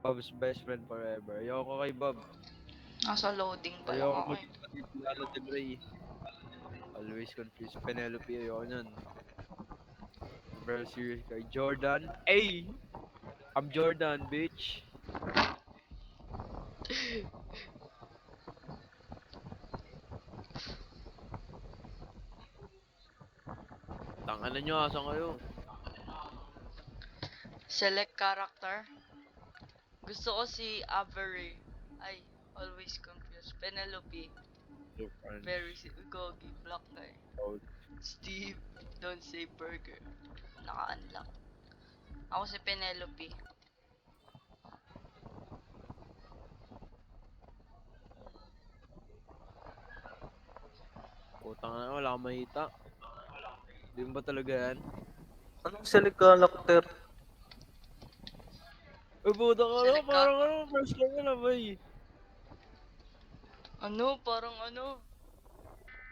Bob's best friend forever. Ayoko kay Bob. Nasa loading pa lang Ayoko ako eh. maging pati si Lana Del Rey. Always confused. Penelope, ayoko nun. Very serious kay Jordan. Hey! I'm Jordan, bitch. Tangan na nyo, asan kayo? Select character. Gusto ko si Avery. Ay, always confused. Penelope. Look, Very Gogi. Black guy. oh, Steve. Don't say burger. Naka-unlock. Ako si Penelope. putang na, wala akong makita. Di mo ba talaga yan? Anong select character? Uy, puta ka na, Select ka. parang ano, first lang na bay. Ano? Parang ano?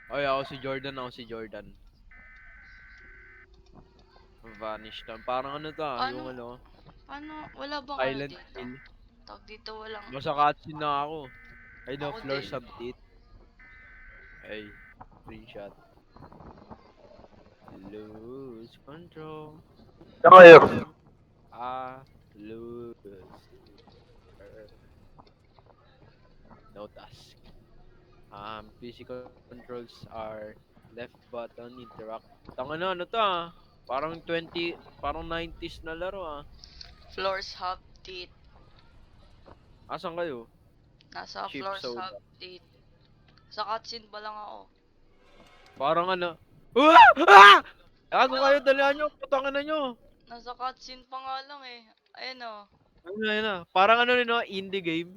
Ay, ako si Jordan, ako si Jordan. Vanish lang. Parang ano to Paano? yung ano, Paano? Wala bang ano Silent dito? Hill. Tawag dito walang... Basta cutscene na ako. Ay, no, Ako floor din. subtit. Ay, screenshot. Lose control. Saan kayo? Ah, lose. No task. Physical controls are left button, interact. Tanga na, ano to Parang 20, parang 90s na laro Floors update. Asan kayo? Nasa Cheap floors soda. update. Sa cutscene pa lang ako. Parang ano. Ah! Ah! Gago kayo, dalihan nyo, putangan na nyo. Nasa cutscene pa nga lang eh. Ayan o. Ayun na. Parang ano rin, no? Indie game.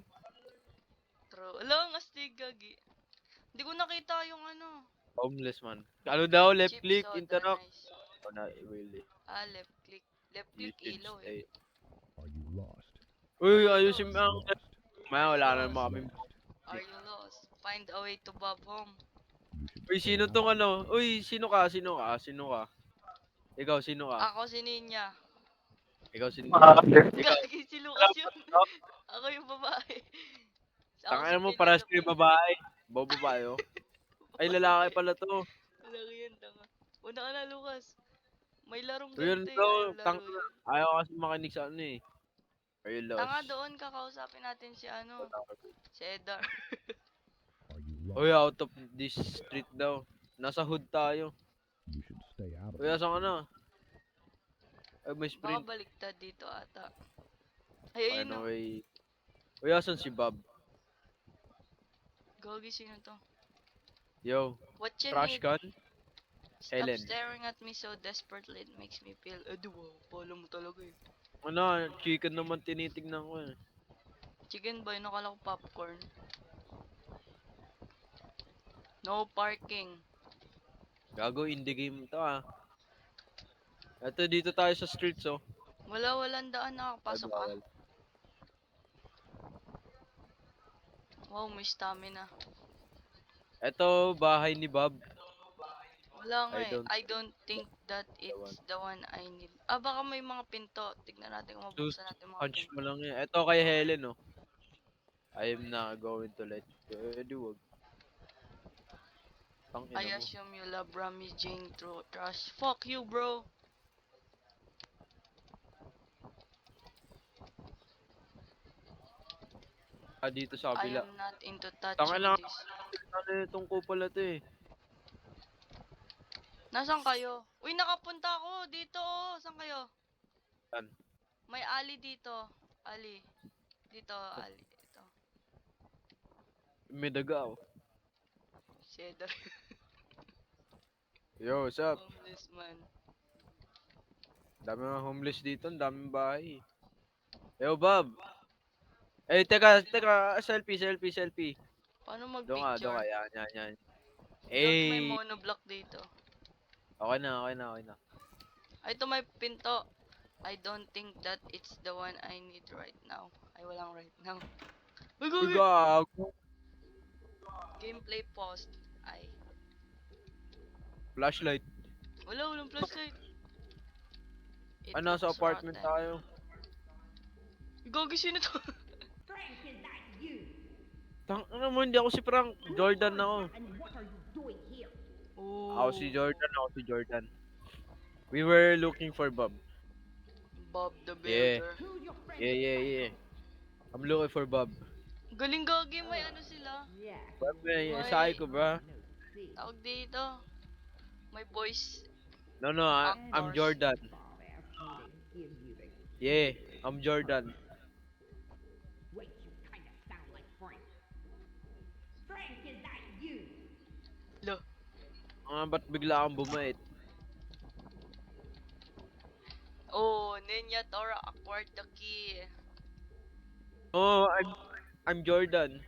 True. Ala, ang astig gagi. Hindi ko nakita yung ano. Homeless man. Ano daw, left Cheap click, soda, interact. nice. Oh, na, really. Ah, left click. Left You click should ilaw eh. stay. Are you lost? Are Uy, you ayusin mo lost? ang... Maya, Are you wala na naman lost? kami. Are you lost? Find a way to Bob home. You should Uy, stay sino out tong of it. ano? Uy, sino ka? Sino ka? Sino ka? Ikaw, sino ka? Ako si Ninya. Ikaw, sino ka? Mother. Ikaw, Gagi si wala Lucas pa yun. to? Ako yung babae. Ako si Tangan mo, para sa Penelope. babae. Babae, oh. Ay, lalaki pala to. Malaki yan, tanga. Una ka na, Lucas. May larong Uy, yun ganito eh. to. Ayaw Tang... laro yun. Ayaw kasi makinig sa ano eh. Are you Tanga lost? doon, kakausapin natin si ano. Si Edar. Are you Uy, lost? out of this street daw. Nasa hood tayo. You should stay out of Uy, it. asan ka na? Ay, may Baka sprint. baliktad dito ata. Ay, ayun no. Anyway. Uy, asan si Bob? Gogi, sino to? Yo, What you trash need? can? Stop Helen. staring at me so desperately. It makes me feel, wow, pala mo talaga eh. Ano, chicken naman tinitignan ko eh. Chicken boy, nakala ko popcorn. No parking. Gago, indie game to Eto, dito tayo sa streets oh. Walang daan, Ay, nakakapasok ka. bawal. Wow, may stamina. Eto, bahay ni Bob. Wala nga I eh. don't I don't think that the one. it's the one I need. Baka may mga pinto. Tignan natin kung Sus, mabuksan natin mga punch mo pinto. lang yan. Eto kay Helen oh. I am not going to let you. Di wag. Tangina I mo. assume you love Rami Jane through trash. Fuck you, bro. Dito sa I kabila. am not into Tanga touching lang. this. Ano itong kupal na to eh. Nasaan kayo? Uy, nakapunta ako. Dito, oh. Saan kayo? Yan. May ali dito. Ali. Dito, ali. Ito. May daga oh. Cedar. Yo, what's up? Homeless man. Dami mga homeless dito. Ang daming bahay. Yo, Bob. Eh, teka. Selfie, selfie, selfie. Paano Doon ka. mag-picture? Yan. Gagi may Eh, monoblock dito. okay na. Ay, ito may pinto. I don't think that it's the one I need right now. Ay, walang right now. Uy, Uy, gagi! gago. Gameplay post. Ay. Flashlight. Walang flashlight. It Nasa looks apartment rotten. tayo. Gogi, sino to? Frank, is that you? Tangina mo, hindi ako si Frank. Jordan ako. And what are you doing here? Ako si Oh, Jordan, ako si Jordan. We were looking for Bob. Bob the Yeah. Builder. Who's your friend? Yeah, yeah, yeah. I'm looking for Bob. Galing Gogi, may ano sila. Yeah. Bob, Why? psycho, bro. No, see. Tawag dito. May voice No, I'm actors. Jordan. Bob asked me to give you the. Yeah, I'm Jordan. Wait, you kind of sound like Frank. Frank, is that you? Lo. Ba't bigla akong bumait? Oh, Ninja Tora acquired the key. Oh, I'm Jordan.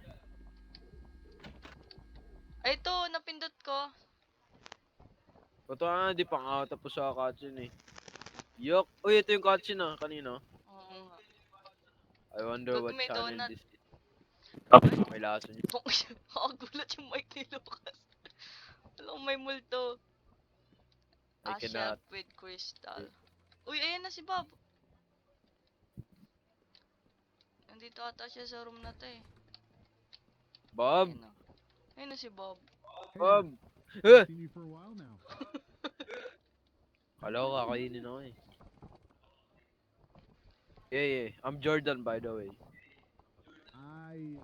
Ay, ito, napindot ko. Totoo nga, di pa nga ako tapos sa cutscene eh. Yok! Uy, ito yung cutscene ah, kanina. Oo nga. I wonder Gogi, what may channel donut. this is. May lason yun. Nakagulat yung mic ni Lucas. Walang may multo. I A cannot. shelf with crystal. Uy, ayan na si Bob. Nandito ata siya sa room na to eh. Bob! Ayun na. Ayun na si Bob. Bob! I've seen you for a while now. Kala ko kakainin ako eh. Yeah, yeah. I'm Jordan by the way. I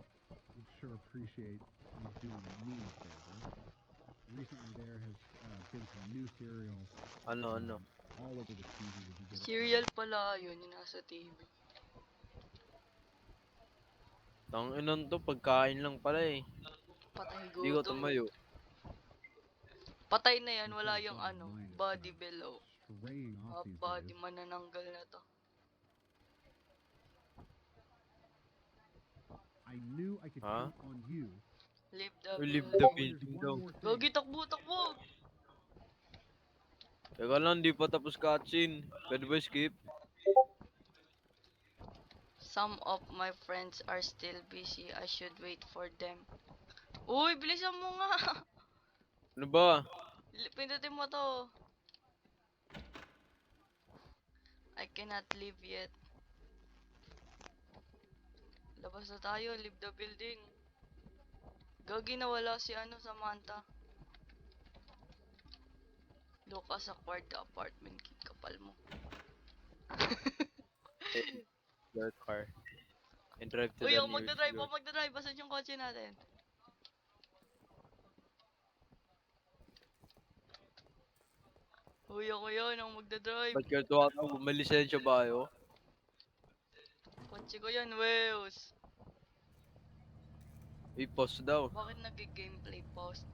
would sure appreciate you doing me a favor. Recently, there has been some new cereal Ano? all over the TV. Would you get it? Serial pala yun, yung nasa TV. Tang inan to, pagkain lang pala eh. Patay Hindi ko gutom. tumayo. Patay na yan, wala Because yung I ano, mind body it's, below. straying off these Body days. manananggal na to. I knew I could Huh? count on you. Leave the Leave building. the Oh, there's building one daw. more thing. Gogi, takbo, takbo! Teka lang, di pa tapos cutscene. Pwede ba skip? Some of my friends are still busy. I should wait for them. Uy, bilisan mo nga! Ano ba? Pindutin mo to. I cannot leave yet. Labas na tayo, leave the building. Gogi, nawala si Samantha. Lucas acquired the apartment key. Kapal mo. Your car. And drive to Uy, the ako nearest magdadrive, door. ako magdadrive. Basan yung kotse natin? Uy, ako yun, ako magdadrive. Ba't ka tuwataw? May lisensya ba kayo? Kotse ko yan, Wales. I-post daw. Bakit nag-gameplay post?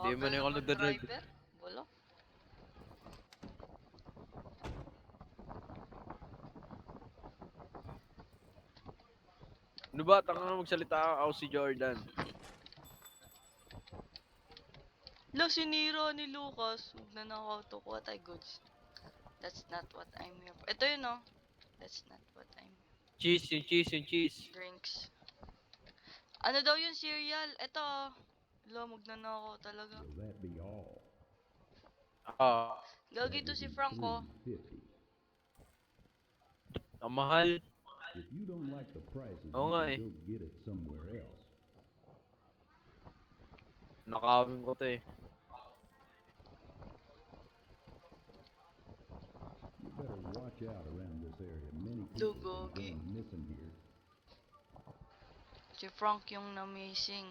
Di man ako nagdadrive. driver? Wala. Ano ba? Tanga nga magsalita ako si Jordan. Lo, sinira ni Lucas. Huwag na nakauto ko. What I goods. That's not what I'm here for. Ito yun, oh. That's not what I'm here Cheese, yung cheese, yung cheese. Drinks. Ano daw yung cereal? Ito, oh. Lo, magnanakaw talaga. Will that be all? Ah, Gagi to si Frank, oh. $3.50. ang mahal. If you don't like the prices, Oo you nga can eh. go get it somewhere else. Nakawin ko to eh. You better watch out around this area. Many Do people have gogi. gone missing here. Si Frank yung na-missing.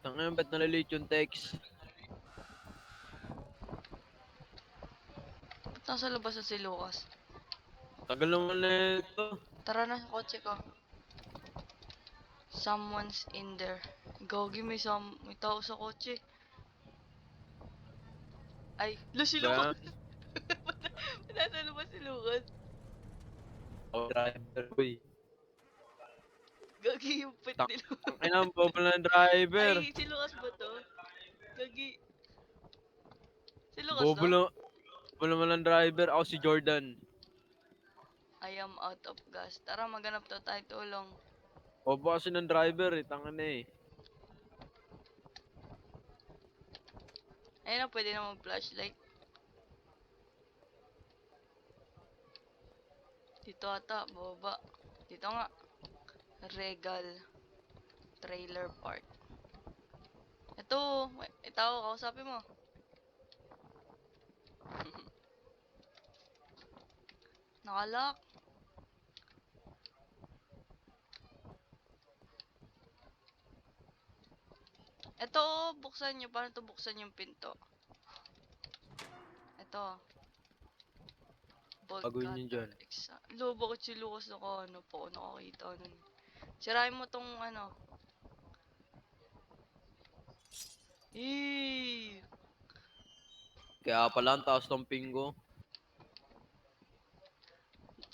Tanga ba't nalilate yung text? Ba't nasa labas na si Lucas? Tagal naman na ito. Tara na sa kotse ko. Someone's in there. Gogi, may tao sa kotse. Ay, si Ba? Lucas. Nasa labas si Lucas. Oh, driver boy. Gagi yung pet Tak- ni Lucas. Ang inang bubble ng driver. Ay, si Lucas ba to? Gagi. Si Lucas Bobo to? naman ng driver. Ako si Jordan. I am out of gas. Tara, maghanap daw tayo tulong. Bobo kasi ng driver eh. Tanga na eh. Ayun na, pwede na mag-flashlight. Dito ata, baba. Dito nga. Regal. Trailer Park. Ito, ito, kausapin mo. Nakalak. Ito, buksan nyo. Paano to buksan yung pinto? Ito. Bolt Gagawin yun cutter. dyan. Lo, bakit si Lucas ano po? Nakakita nun. Sirain mo tong ano. Eee! Kaya pala ang taas ng pingo.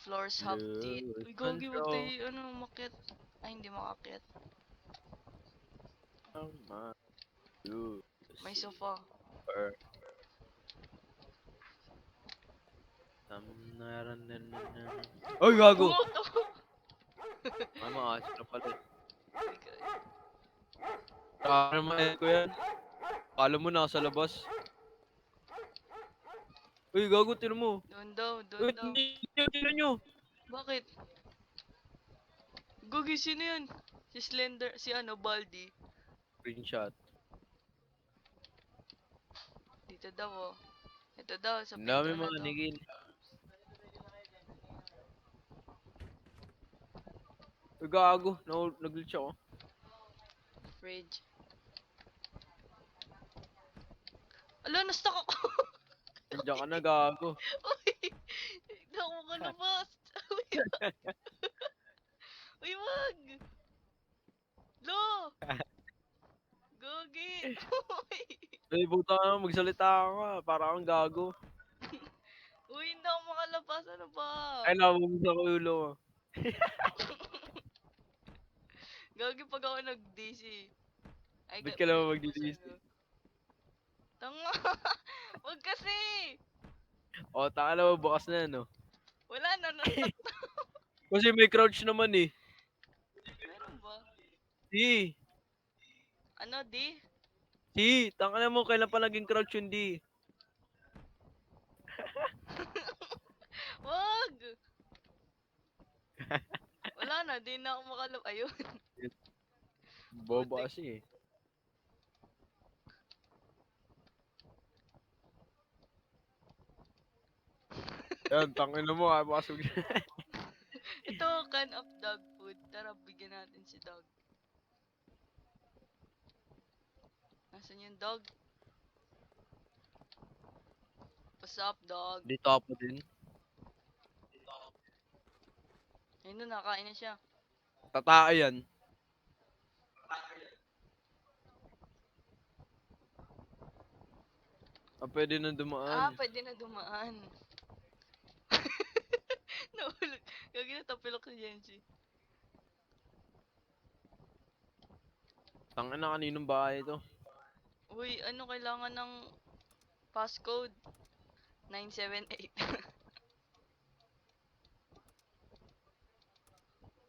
Floors have teeth. Lose Uy, gogi, wag control tayo, ano, umakyat. Ay, hindi makakit. of my you. May sofa. Ay, gago! Pumoto! Ay, maas na pala. Oh my God. Saka naman ko yan. Kala mo nasa labas. Uy, gago, tino mo. Doon daw, doon Uy, daw. tino nyo. Bakit? Gogi, sino yun? Si Slender, si ano, Baldi. Screenshot. Dito daw, oh. Ito daw, sa Ang pinto dami na mga to. nigil. Uy, gago. Nag-glitch ako. Fridge. Ala, na-stuck ako! Nandiyan ka na, gago. Uy! Hindi ako makalabas! Uy, wag! Uy, wag! Lo! Gogi! Uy! Uy, buta ka, magsalita ka nga. Para kang gago. Uy, hindi ako makalabas. Ano ba? Ay, nabubos ako ulo. Gogi pag ako nag-DC. Ay, Ba't ka naman ulit mo magdi-DC? sa'yo. Tanga! Wag kasi! O, taka na, bukas na, no? Wala na, na-stuck na. Kasi may crouch naman, eh. Meron ba? Si. Ano, di? Si. Taka na mo, kailan pa naging crouch yun, di? Wag! Wala na, di na ako makalabas. Ayun. Boba kasi, eh. Yan, tangin mo, pasok. Ito, can of dog food. Tara, bigyan natin si dog. Nasaan yung dog? What's up, dog? Dito ako din. Ayun na, nakain na siya. Tataka yan. Ah, pwede na Ah, dumaan. pwede na dumaan. Nahulog. Gagi na tapilok si Jensi. Tangin na, kaninong bahay ito? Uy, ano kailangan ng passcode? 978.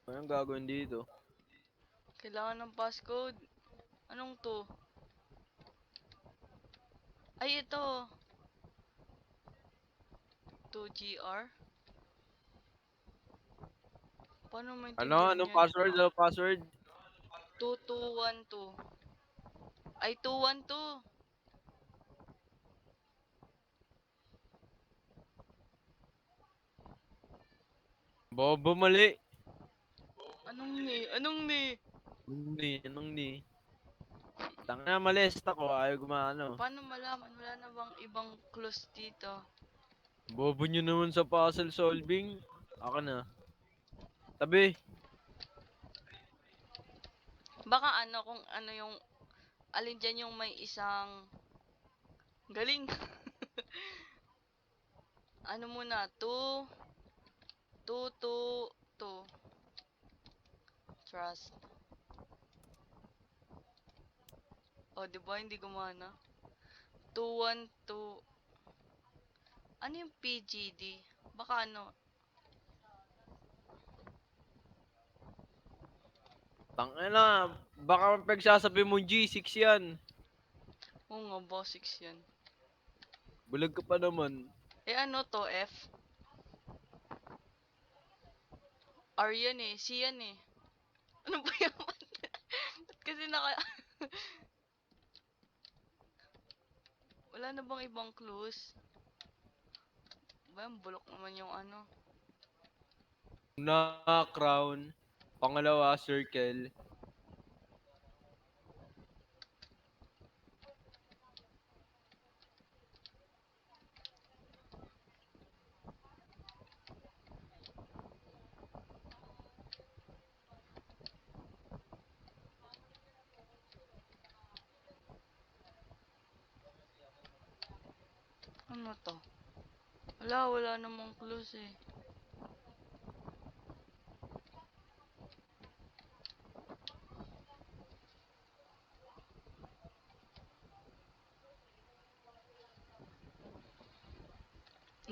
Anong gagawin dito? Kailangan ng passcode. Anong to? Ay, ito. 2GR? Paano maintindihan Anong yan? password? Anong password? 2212. Ay, 212. Bobo, mali. Anong ni? Anong ni? Anong ni? Tangin na, mali. Stuck ko. Ayaw gumano. Paano malaman? Wala na bang ibang clues dito? Bobo nyo naman sa puzzle solving. Ako na. Tabi. Baka ano kung ano yung alin dyan yung may isang galing. Ano muna? 2 2 2 2 Trust. Oh, di ba hindi gumana? 2 1 2. Ano yung PGD? Baka ano? Tangin na. Baka pagsasabi mo G6 yan. Oo nga, boss 6 yan. Bulag ka pa naman. Eh ano to, F? R yan eh. C yan eh. Ano ba yan? Ba't kasi naka... Wala na bang ibang clues? Ba, bulok naman yung ano. Una, crown. Pangalawa, circle. Ano to? Wala namang clues eh.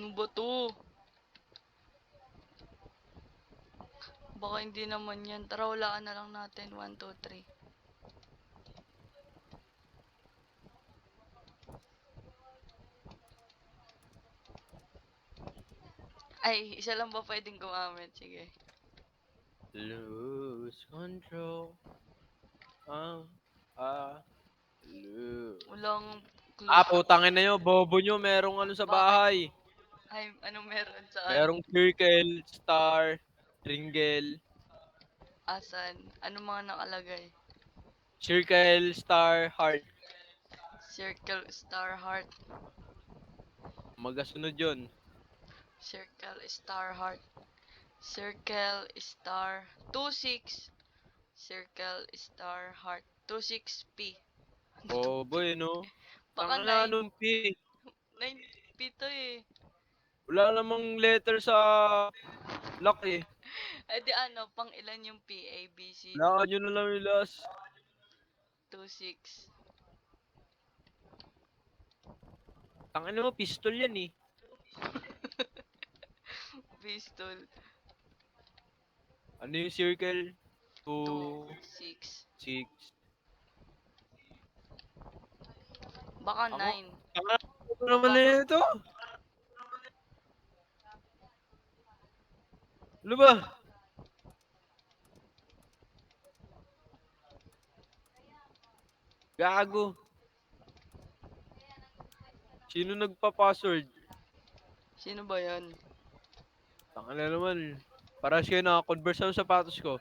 Ano ba to? Baka hindi naman yan. Tara, walaan na lang natin. 1, 2, 3. Ay, isa lang ba pwedeng gumamit? Sige. Lose control. Lose. Walang clues. Putangin na yun. Bobo nyo. Merong ano sa Bakit? bahay. Ay, anong meron saan? Merong circle, star, ringgel. Asan? Anong mga nakalagay? Circle, star, heart. Circle, star, heart. Magasunod yun. Circle, star, heart. Circle, star, 2-6. Circle, star, heart. 2-6-P. Bobo no? Baka Tangina 9. nung P. 9P to eh. Wala namang letter sa lock eh. Eh di ano, pang ilan yung P, A, B, C, D, Wala nyo na lang yung last. 2-6. Tangina mo, pistol yan eh. Pistol, Ano yung circle? 2, 2-6. 6. Baka Ako? 9. Tangina ano naman na ito? Ano ba? Gago. Sino nagpa-password? Sino ba yan? Tangina naman. Para kayo naka-converse ang sapatos ko.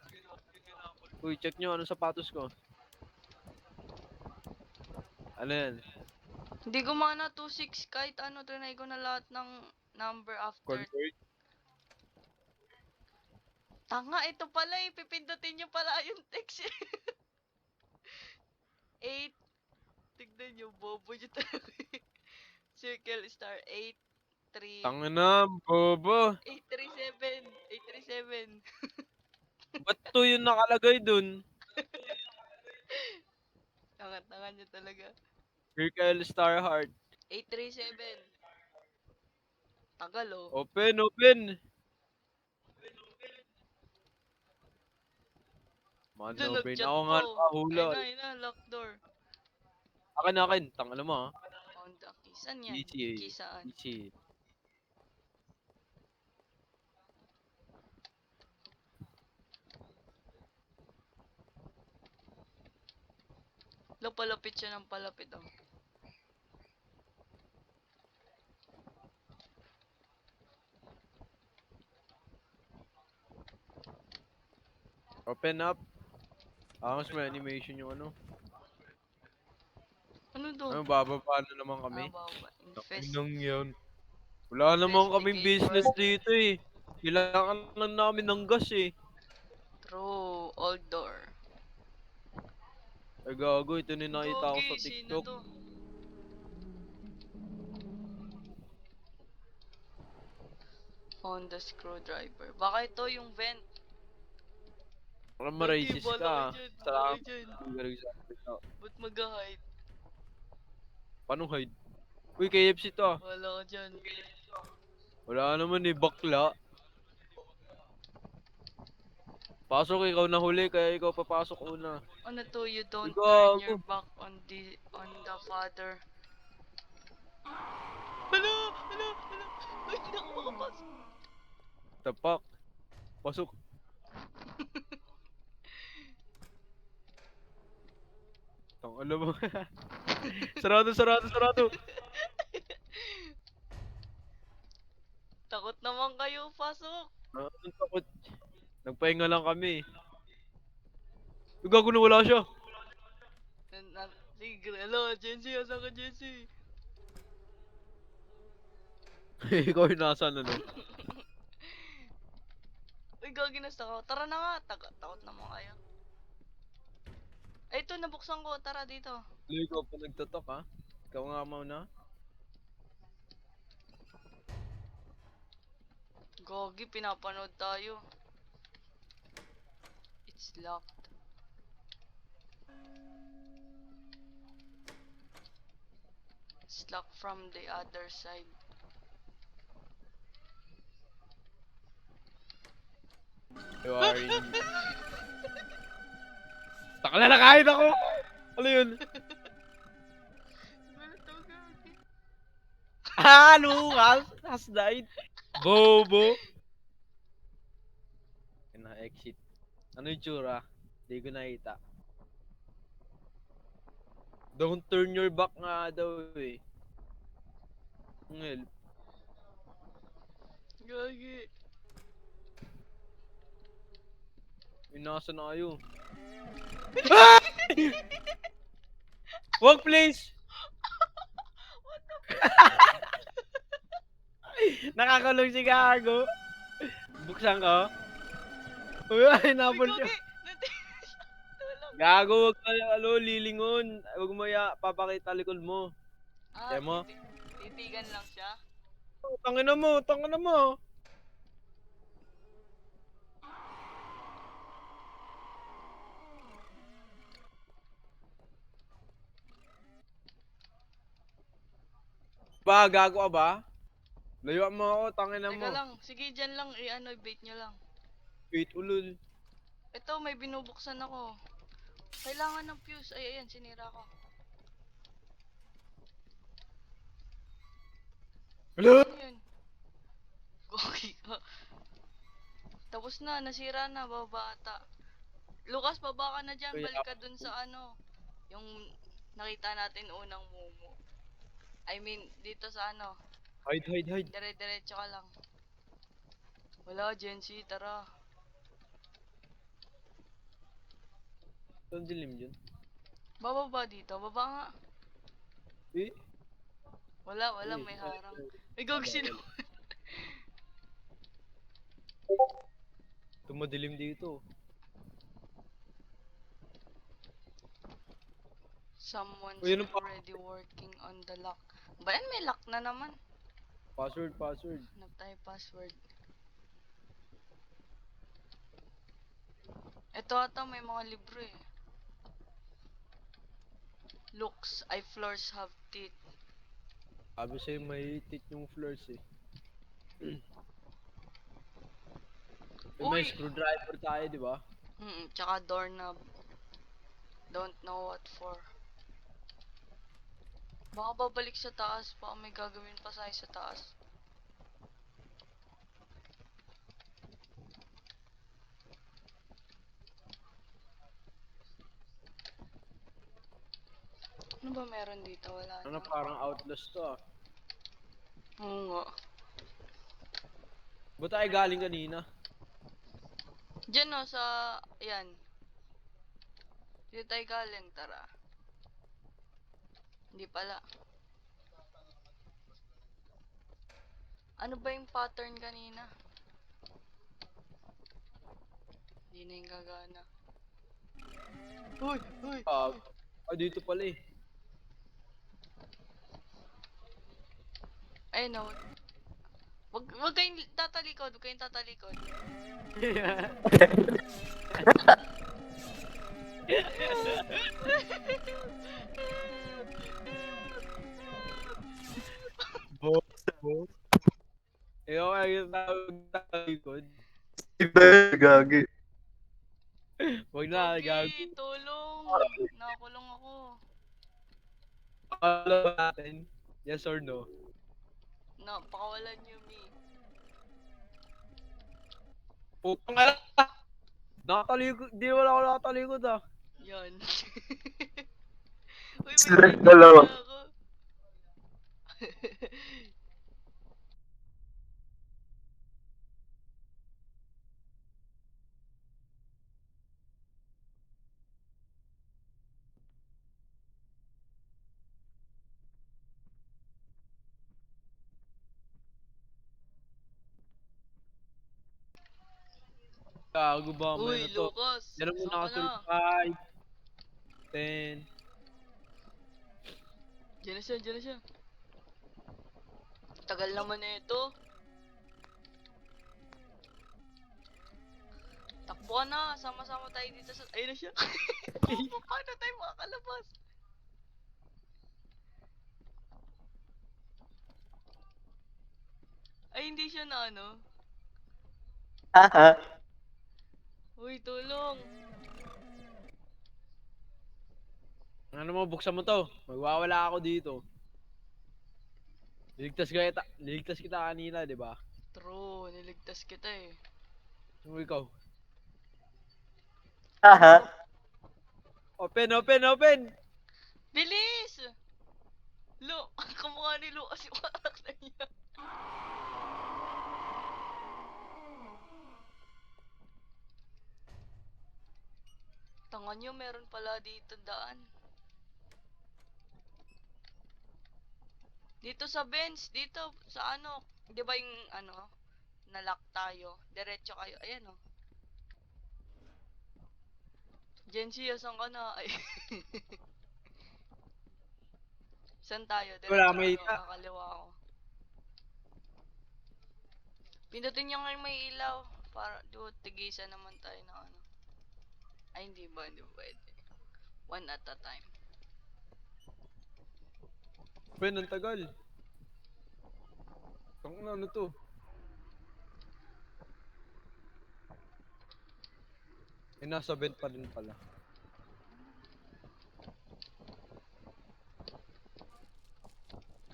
Uy, check nyo anong sapatos ko. Ano yan? Hindi gumana 2-6 kahit ano, trinay ko na lahat ng number after. Convert? Tanga, ito pala eh, pipindutin nyo pala yung text eh. 8. Tignan nyo, bobo nyo talaga. Circle star 8, 3, Tangina, bobo. 837, 837. Ba't to yung nakalagay dun? Tanga nyo talaga. Circle Star Heart. 837. Tagal oh. Open, open. Man, Doon no brain. nag-chat Ako nga po. nakahula. Ayun na, lock door. Akin. Tangina mo ha. Found the key. Saan yan? Easy. Key saan? Easy. Palapit siya ng palapit oh. Open up. Angas may animation yung ano. Ano doon? Ano, bababa na naman kami. Baba. Infest. Anong yun? Wala naman kaming business dito eh. Kailangan lang namin ng gas eh. True. Old door. Ay gago, ito na yung nakita ko sa Gogi, sino TikTok. to? Found the screwdriver. Baka ito yung vent. Alam mo, racist ka. Bala ka dyan. Salamat. Ba't mag-hide? Paano hide? Uy, KFC to ah. Bala ka dyan. Wala naman eh, bakla. Pasok, ikaw na huli, kaya ikaw papasok una. Ano to? You don't Gago. turn your back on the father. Hala! Hala! Hala! Ay, hindi ako makapasok. Tapak. Pasok. Tang alam mo. Sarado, sarado, sarado. Takot naman kayo, pasok. Ang takot. Nagpahinga lang kami. Yung gago na wala siya. Sige, hello, Jency, asan ka, Jency? Ikaw yung nasaan ano. Uy, gagi na ako. Tara na nga, takot naman kayo. Ay, ito, nabuksan ko. Tara dito. Luy, ikaw pa nagtotok ha. Ikaw nga mauna. Gogi, pinapanood tayo. It's locked. It's locked from the other side. You are in... Takala na kahit ako! Ano yun? Lucas has died. Bobo. Na-exit. Ano yung tsura? Hindi ko nakita. Don't turn your back nga daw eh. Ang help. Gagi. Inasa na kayo. Ah! Wag please! Nakakulong si Gago. Buksan ko. Uy, ay, Uy, napon Gogi! siya. Tulong. Gago, wag ka, lilingon. Wag mo papakita likod mo. Ah, Kaya mo? titigan lang siya. Tangina mo, tangina mo. Ba, gago ka ba? Layuan mo ako, tangina mo. Teka lang, sige dyan lang, i-bait nyo lang. Wait, ulul. Ito, may binubuksan ako. Kailangan ng fuse. Ay, ayan, sinira ko. Hello? Ano yun? Gogi ka. Tapos na, nasira na, babata. Lucas, baba ka na dyan, Kuya, balik ka dun sa ano. Yung nakita natin unang mumu. I mean, dito sa ano. Hide, hide, hide. Dire-diretso ka lang. Wala, Jency, tara. Saan dilim yun? Bababa dito, baba nga. Eh? Wala, Eh, may harang. May gog sino. Tumadilim dito. Someone's Uy, ano pa? already working on the lock. Ba yan, may lock na naman. Password, password. Hanap tayo password. Ito ata may mga libro eh. Looks, floors have teeth. Sabi sa'yo may tit yung floors eh. May Uy! screwdriver tayo, di ba? Tsaka doorknob. Don't know what for. Baka babalik sa taas. Baka may gagawin pa tayo sa taas. Ano ba meron dito? Wala Ano na. parang outlast to ah. Oo nga. Ba't tayo galing kanina? Diyan no, sa... Yan. Dito tayo galing, tara. Hindi pala. Ano ba yung pattern kanina? Hindi na yung gagana. Uy! Uy! Ah, dito pala eh. Ayun na. Wag kayong tatalikod. Wag kayong tatalikod. Boss, boss. Ikaw kaya yung talikod. Iba yun, gagi. Huwag na, Gogi, gago. tulong! Nakakulong ako. Alam natin. Yes or no? No, pakawalan niyo me. Putang ka na. Nakatalikod. Di wala ako nakatalikod ah. Yan. Uy, Sila may yung dalawa. na ako. Gago ba may Uy, ano to? Lucas, Yan mo saan ka na? nakasul 5, 10. Diyan na siya, diyan na siya. Tagal naman na ito. Takbo ka na, sama-sama tayo dito sa... Ayun na siya. Paano tayo makakalabas? Ay, hindi siya na ano. Haha. Uy, tulong. Ano mo, buksan mo to. Magwawala ako dito. Niligtas kita kanina, di ba? True, niligtas kita eh. Ano ikaw? Haha. Open, open, open! Bilis! Lo, kamukha ni Lucas yung karakter niya. Tanga nyo, meron pala dito daan. Dito sa bench, dito sa ano, 'di ba yung ano, nalock tayo. Diretso kayo. Ayan oh. Genji, asan ka na? Ay. Saan tayo? Wala Diretso kayo, makita. kakaliwa ako. Pindutin nyo nga yung may ilaw. Para, tigisan naman tayo ng ano. Ay, hindi ba? Hindi ba pwede. One at a time. Open, ang tagal. Ano to? Eh, nasa vent pa rin pala.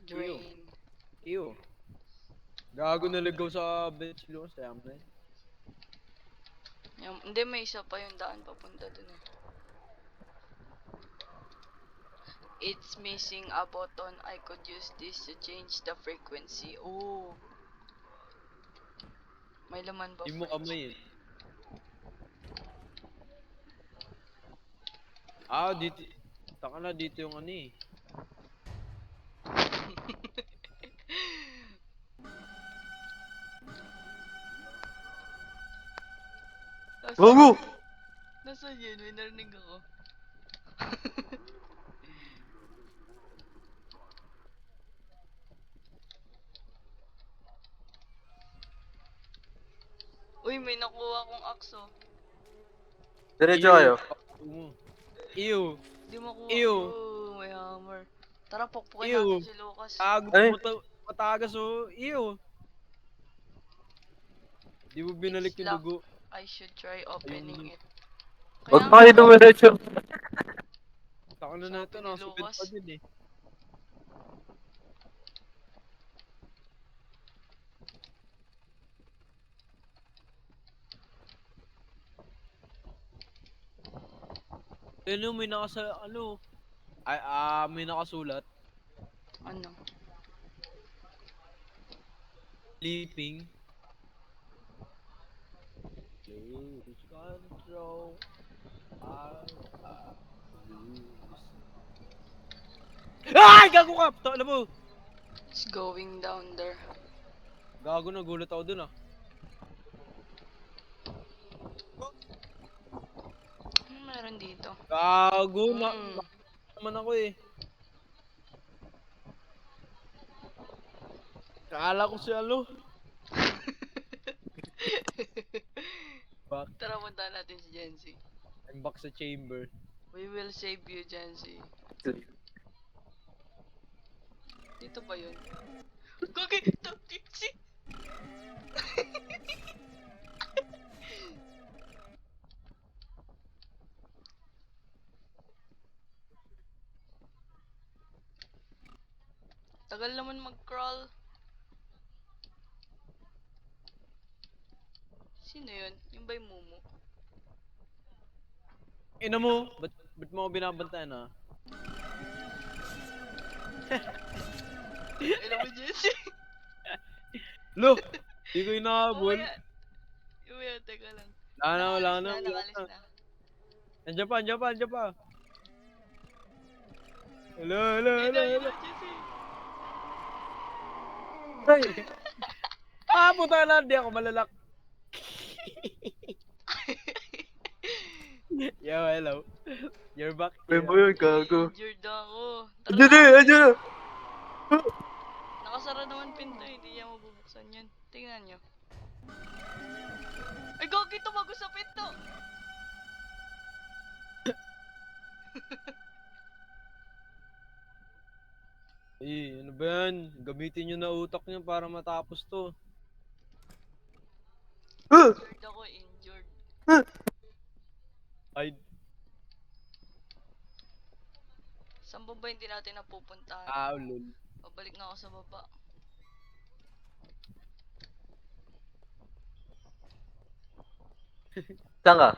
Drain. Ew. Gago naligaw sa bench lo sa amin. Hindi, may isa pa yung daan papunta dun eh. It's missing a button. I could use this to change the frequency. Oh. May laman ba, Di mo friends? kamay eh. Ah, dito. Taka na dito yung ano eh. Gogo! Nasaan yun? May narinig ako. Uy, may nakuha akong akso. Diretso kayo. Ew. Di makuha. Ew. Oh, may hammer. Tara, pukpukin Ew. natin si Lucas. Gago Ay. matagas oh. Ew. Di mo binalik It's yung dugo. I should try opening it. Huwag Kaya pa kayo dumiretso. Taka na natin, Sabi ni nasa vent Lucas. pa din eh. Ano, may nakasulat. Ano? Sleeping. Lose control. Lose. Ay! Gago ka! Alam mo! It's going down there. Gago na, gulat ako dun ah. Ano meron dito? Gago na. Mm. Naman ako eh. Kala ko si ano. Back. Tara, punta natin si Jency. I'm back sa chamber. We will save you, Jency. Dito ba yun? Gagi! Jency! Tagal naman mag-crawl. Sino yun? Yung ba yung Mumu? Ina mo, ba't mo ako binabantayan ah? Alam mo, Jesse? Lo! Di ko inahabol. Mamaya. Mamaya, teka lang. Wala na. Nakalis na. Andiyan pa. Hello. Yun na, Jesse. Ay, Puta na, di ako malalak. Yo, hello. You're back may here. mo yun, gago. Injured ako. Andiyan na, andiyan na. Nakasara naman pinto, hindi niya mabubuksan yun. Tingnan nyo. Ay, gagi, tumago sa pinto! Ano ba yan? Gamitin nyo na utak nyo para matapos to. Injured ako, injured. Ay, Saan ba ba hindi natin napupuntahan? lol. Pabalik na ako sa baba. Saan ka?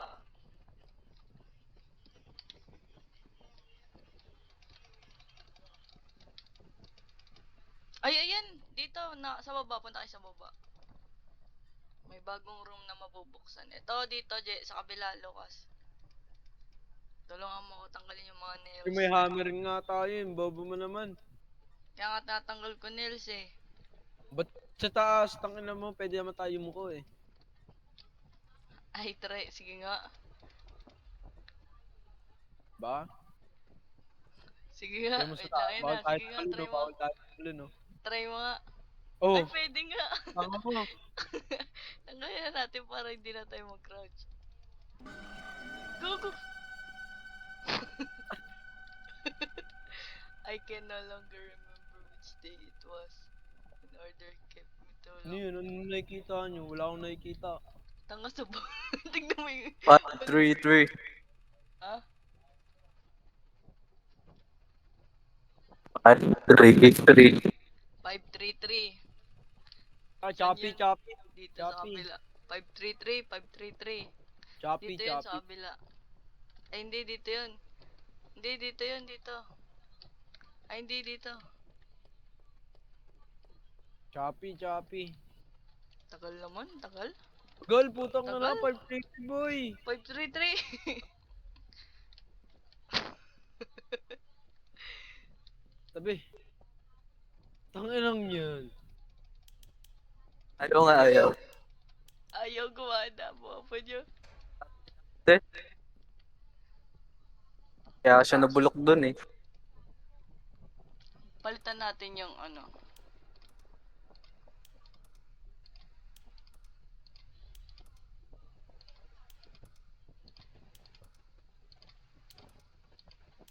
Ay, ayan! Dito, sa baba. Punta kayo sa baba. May bagong room na mabubuksan. Ito, dito, sa kabila, Lucas. Tulungan mo ako tanggalin yung mga nails. May hammer nga tayo, bobo mo naman. Kaya nga tatanggal ko nails eh. Ba't sa taas, tangina mo, pwede naman tayo muko eh. Ay, try. Sige nga. Ba? Sige nga. Kaya mo sa Wait taas, lang, ayun bawal na. tayo Sige nga, tulo, try mo. bawal tayo tulo, no? Try mo nga. Oh, Ay, pwede nga. tanga mo. Tanggalin na natin para hindi na tayo mag-crouch. Go, go! I can no longer remember which day it was. An order kept me too Ano long. yun? Ano nakikita nyo? Wala akong nakikita. Tanga sa ba? Tignan mo yung... 533. Ha? 533. 533. Choppy. Dito sa Choppy. kabila. 533, 533. Choppy. Dito yun sa kabila. Ay, hindi dito yun. Hindi dito yun, dito. Ay, hindi dito. Choppy. Tagal naman, tagal. Girl, putang na Tagal. lang, 530 boy. 533. Tabi. Tanginang yan. Ayaw nga, ayaw. Ayaw gumana mo pa nyo. Kaya siya nabulok dun eh. Palitan natin yung ano.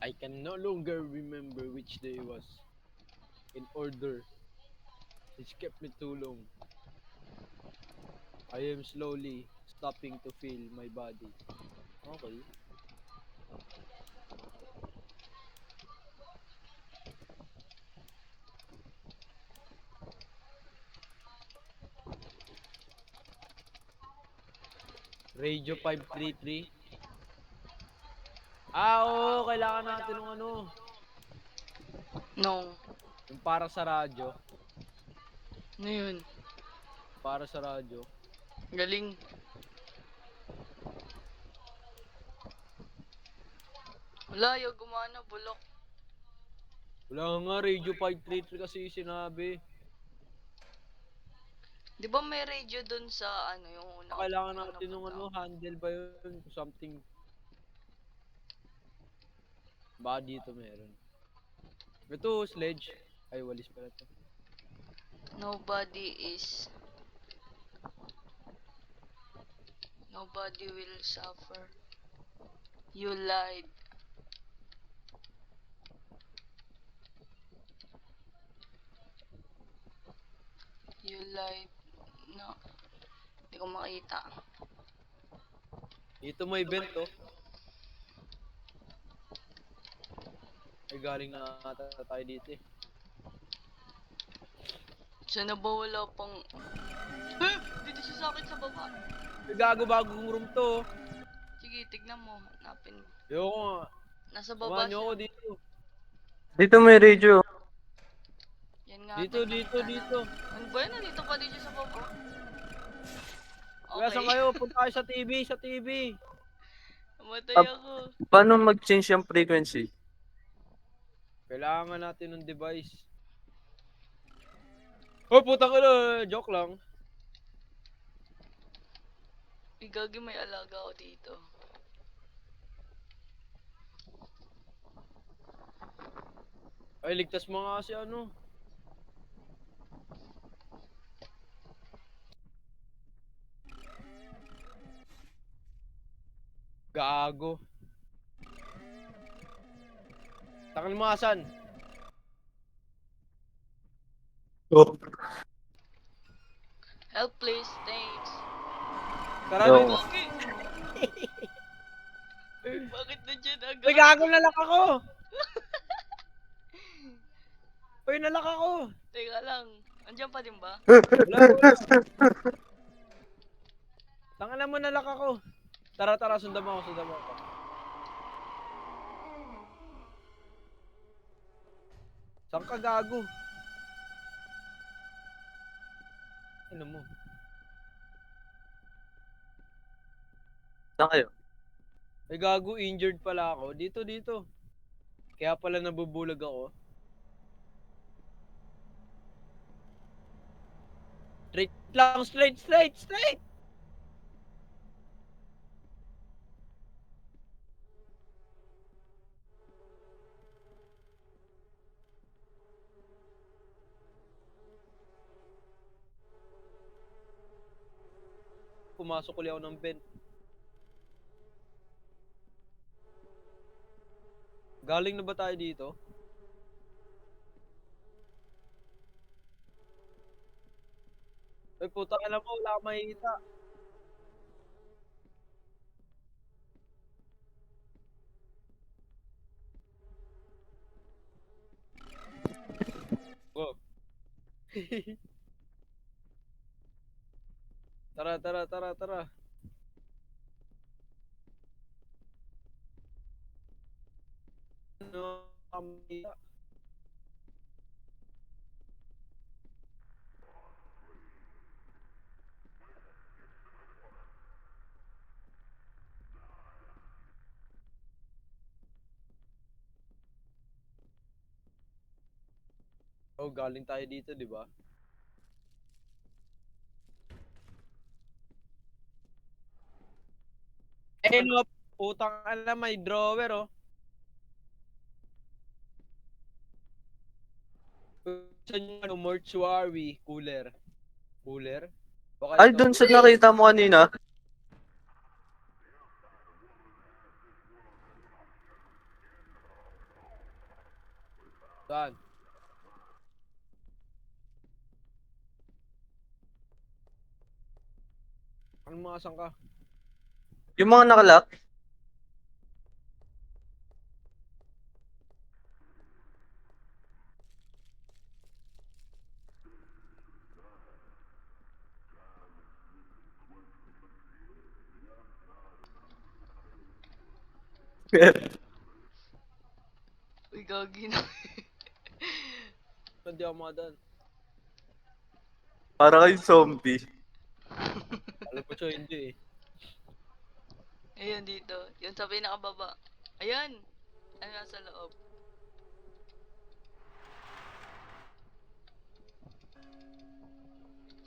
I can no longer remember which day was. In order. It's kept me too long. I am slowly stopping to feel my body. Okay. Radio 533. Oo, kailangan natin ng ano. No. Yung para sa radyo. Ano yun? Para sa radyo. Galing. Wala, ayaw gumana, bulok. Wala nga, Radio 533 kasi yung sinabi. Di ba may radio dun sa ano yung una? Kailangan una natin ng napunta ano, ako? handle ba yun? Something. Baka dito meron. Ito, sledge. Ay, walis pala to. Nobody will suffer. You lied. You lied. No. Hindi ko makita. Dito may event, oh. Ay, galing na ata tayo dito eh. Sana ba wala pang... Eh! Dito siya sa akin sa baba. Ay, gago bagong room to, oh. Sige, tignan mo. Hanapin mo. Ayoko nga. Nasa baba Samahan nyo siya. ako dito. Dito may radio. Dito, dito, dito. Ano ba yan? Nandito pa din siya sa baba? Kuya, saan Okay. kayo? Punta kayo sa TV, sa TV. Namatay Ah, ako. Paano mag-change yung frequency? Kailangan natin ng device. Oh, putang ina. Joke lang. Igagi, may alaga ako dito. Ay, ligtas mo nga si ano. Gago. Tangan mo asan? Oh. Help please, thanks. Tara, Yo. Uy, Lin. Gogi! Bakit nandiyan agad? Uy, gago, nalak ako. Uy, nalak ako. Teka lang. Andiyan pa din ba? Wala, wala. Tangan mo, nalak ako. Tara, tara, sundan mo ako, sundan mo ako. Saan ka gago? Ano mo? Saan kayo? Ay, gago, injured pala ako. Dito, dito. Kaya pala nabubulag ako. Straight lang, straight, straight, straight! Pumasok ulit ako ng vent. Galing na ba tayo dito? Ay, putang ina mo, wala akong makikita. Go. Tara, tara, tara, tara. Ano, makikita. Oh, galing tayo dito, di ba? Eh, no, putang ina, may drawer, oh. Saan yung ano, mortuary, cooler. Cooler? Baka Ay, ito. dun sa nakita mo kanina. Saan? Ano mga saan ka? Yung mga nakalak. Uy, Gogi na. Hindi ako makadaan. Para kay zombie. Alam ko siya, hindi eh. Ayun dito. Yun sa pinakababa. Ayan! Ano nasa loob?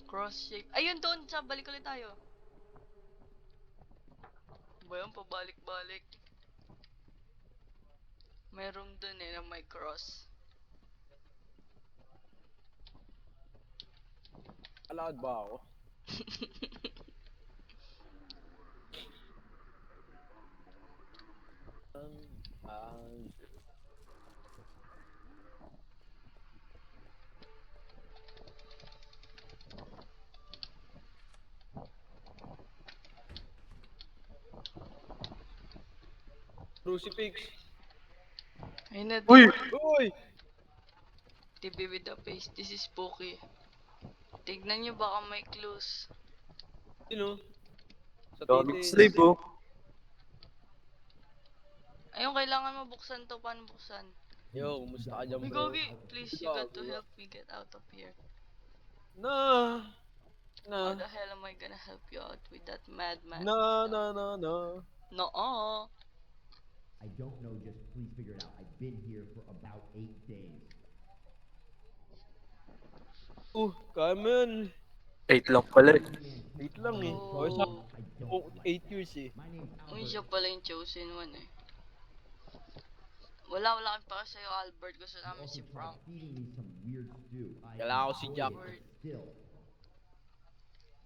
Cross shape. Ayun doon! Sa balik ulit tayo. Ba yun? Pabalik-balik. May room dun eh na may cross. Alakad ba ako? Ah, crucifix. Ayun na Uy! Uy! TV with the face. This is spooky. Tignan nyo baka may clues. Sino? Sa Comic titi. slave, oh. Ayun, kailangan mabuksan to. Paano buksan? Yo, kumusta ka dyan, Uy, bro? Gogi, please, you got to help me get out of here. No, How no, the hell am I gonna help you out with that madman? no, no, no, no. No. I don't know, just please figure it out. I've been here for about 8 days. Kaya mo yun. 8 lang pala eh. 8 lang eh. O, Oh. sa I don't like 8 years eh. My name's Uy, Albert. siya pala yung chosen one eh. Wala kang pa sa'yo, Albert. Gusto You namin also si tried Frank. feeding me some weird stew. I Kailangan ko si enjoy Jack. it, but still.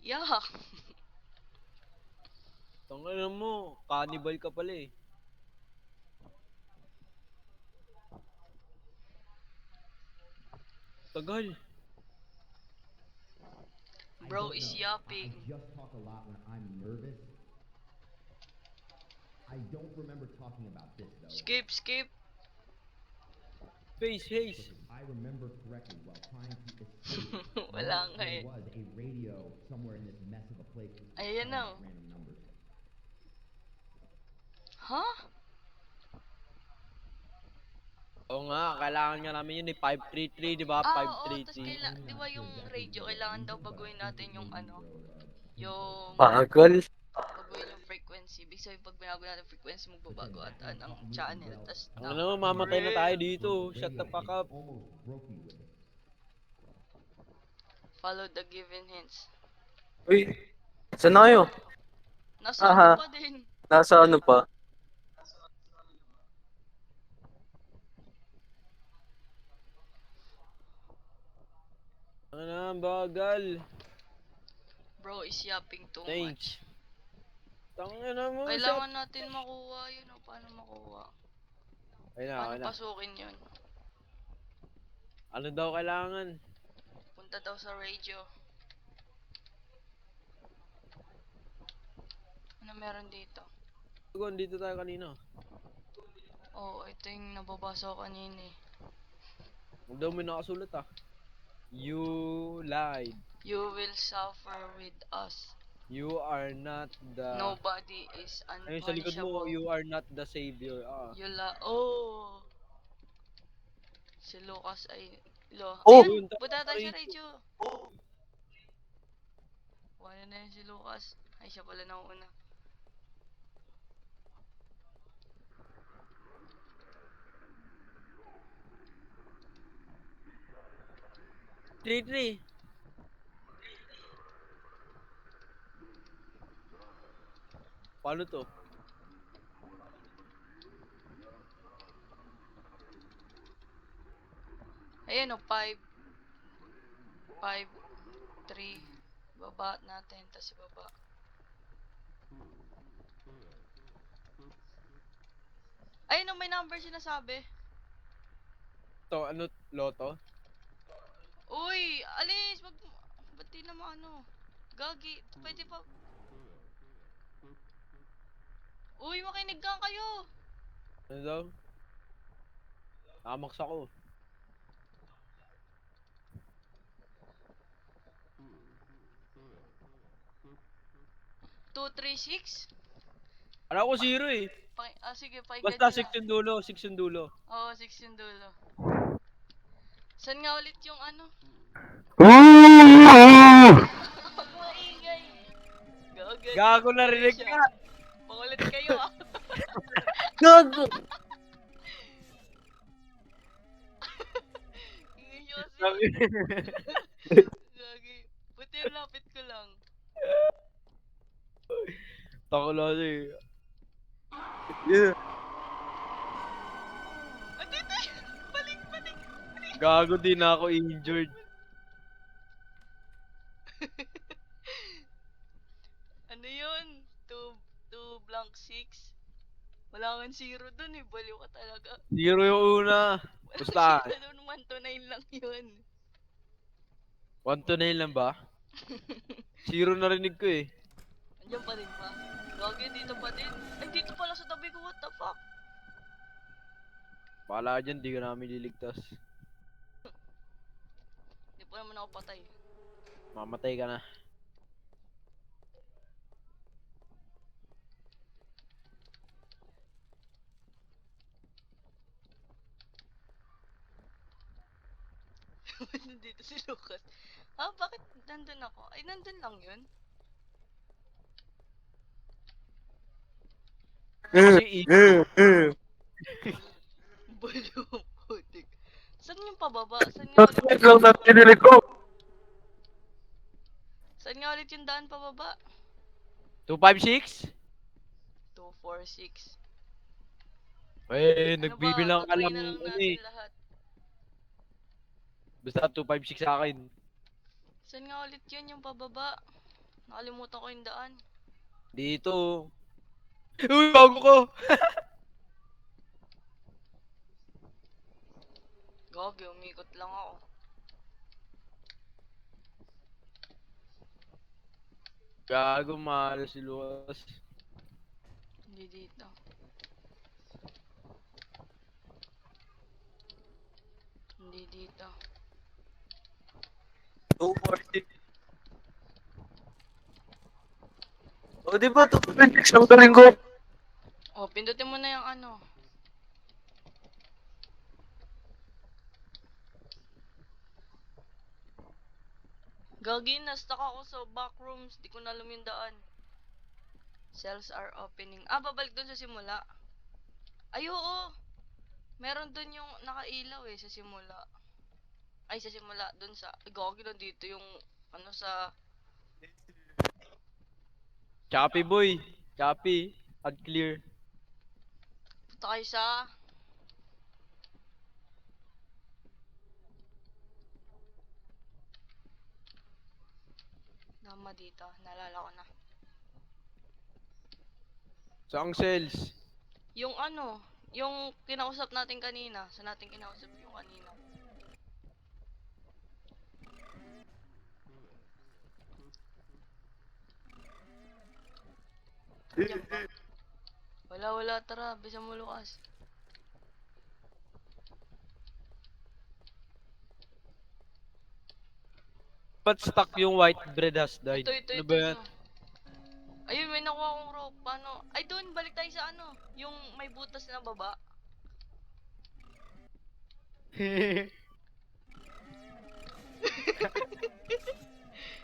Yeah. Tangina mo, cannibal ka pala eh. Tagal. I Bro don't is know. I yapping. just talk a lot when I'm nervous. I don't remember talking about this though. Skip. Face, But face. if I remember correctly, while trying to escape, Wala nga there eh. was a radio somewhere in this mess of a place with Ayan na. random numbers. Huh? Oo nga, kailangan nga namin yun eh. 533, di ba? Oo. Tas 533. di ba yung radio, kailangan daw baguhin natin yung ano, yung Bagal. baguhin yung frequency. Ibig sabihin, pag binago natin frequency, magbabago at ng channel. Tas Ang ano, mamatay na tayo dito. Shut the fuck up. Almost broke me with it. follow the given hints. Uy, saan na kayo? Nasa Aha. ano pa din. Nasa ano pa? Ano na, bagal. Bro is yapping too Thanks. much. Tangina mo, Kailangan natin makuha yun. O, paano makuha? Ayun na, Paano ayun na. pasukin yun? Ano daw kailangan? Punta daw sa radio. Ano meron dito? Tugon, dito tayo kanina. Oh, ito yung nababasa ko kanina eh. Huwag daw may nakasulat ah. You lied. You will suffer with us. You are not the... Nobody is Ayun, sa likod mo, unpunishable. you are not the savior. Ah. Oh! Si Lucas ay... Oh! Ayun! Punta tayo sa radio! Wala na yun si Lucas. Ay, siya pala nauuna. Three. Paano to? Ayan o, 5, 3. Baba natin, tas ibaba. Ayun o, may number sinasabi. To, ano, loto? Uy! Alis! Wag mo... Ba't di naman ano? Gagi, pwede pa... Uy, makinig ka kayo! Ano daw? Nakamax ako. Two, three, six? Alam ko zero eh. Sige, pakinggan Basta nyo 6 lang. yung dulo, 6 yung dulo. Oo, 6 yung dulo. Saan nga ulit yung ano? Huwag maingay! Gagawin. Gago narinig ka! Pangulit kayo ah! Gago! Ingay nyo kasi. Sabi- Gagi. Buti lapit ko lang. Tako lang eh. Yeah. Andito yun! Balik! Gago din ako injured. Ano yun? 2 blank 6? Wala kang 0 dun eh. Baliw ka talaga. Zero yung una. Basta. Walang 0 dun. 1 to 9 lang yun. 1 to 9 lang ba? Zero narinig ko eh. Andiyan pa rin ba? Gagi, dito pa din. Ay, dito pala sa tabi ko. What the fuck? Bahala ka dyan, di ka namin liligtas. Di pa naman ako patay. Mamatay ka na. nandito si Lucas? Ah, bakit nandun ako? Ay, nandun lang yun. Kasi Baliw, putik. Saan yung pababa? Saan nga ulit? Bakit lang na tinilig ko? Saan nga ulit yung daan pababa? 256? 246. Eh, Ano ba? nagbibilang ka Tatry lang na lang ano natin eh. lahat. Basta 256 sa akin. Saan nga ulit yun yung pababa? Nakalimutan ko yung daan. Dito. Uy, bago ko! Gagi, umikot lang ako. Gago, mahal si Lucas. Hindi dito. Hindi dito. 240. O, di ba? 226 ang galing ko. Oh, pindutin mo na yung ano. Gagi, na-stuck ako sa back rooms. Di ko na alam yung daan. Cells are opening. Ah, babalik dun sa simula. Ay, oo. Meron dun yung nakailaw eh sa simula. Ay, sa simula. Dun sa... Gagi, nandito yung... Ano sa... Choppy boy. Choppy. Unclear. Punta kayo sa... Nama dito. Naalala ko na. Saang cells? Yung ano... Yung kinausap natin kanina. Sa natin kinausap yung kanina. Diyan ba? Wala. Tara. Bisa mo, Lucas. Ba't stuck yung white bread has died? Ito. Ano ba yan? Ayun, may nakuha akong rope. Paano? Ay, doon. Balik tayo sa ano. Yung may butas na baba.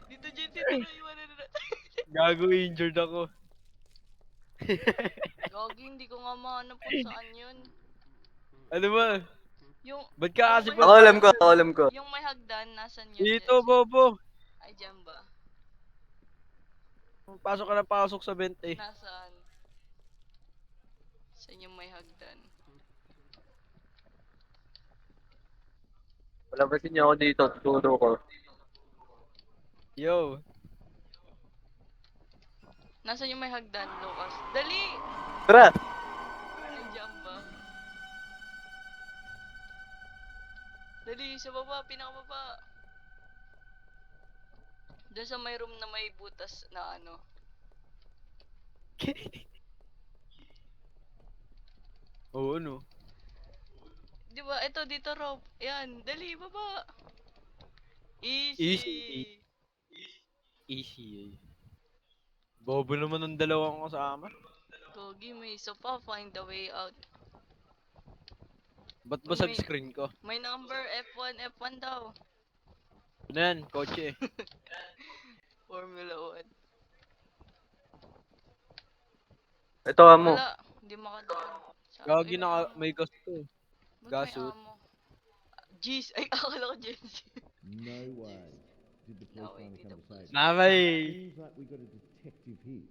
Dito, Jen. Dito na. Iwanan na natin. Gago, injured ako. Gagi, hindi ko nga mahanap kung saan yun. Ano ba? Yung... Ba't ka kasi yung may Ako alam ko, hagdan- ako alam ko. Yung may hagdan, nasan yun, Dito, Jen? bobo. Ay, dyan ba? Pasok ka na pasok sa 20. Nasaan? Saan yung may hagdan? Wala ba niyo ako dito? Tuturo ko. Yo. Nasaan yung may hagdan, Lucas? Dali! Tara! Nandiyan ba? Dali, sa baba, pinakababa. Doon sa may room na may butas na ano. Oo, no. Di ba? Ito, dito rope. Yan, dali, baba. Easy. Easy eh. Bobo naman ng dalawang kasama. Gogi, may isa pa. Find the way out. Ba't basag screen ko? May number, F1 daw. Ano yan? Kotse. Formula 1. Ito mo. Wala, hindi makadaan. Gagi Ay, may na amo. may gas to. Ba't may gasot. amo? Jeez, ay akala ko Gen Z. No way. Did the police No way, finally did the come to police- save you? Namay! Seems like we got a detective here.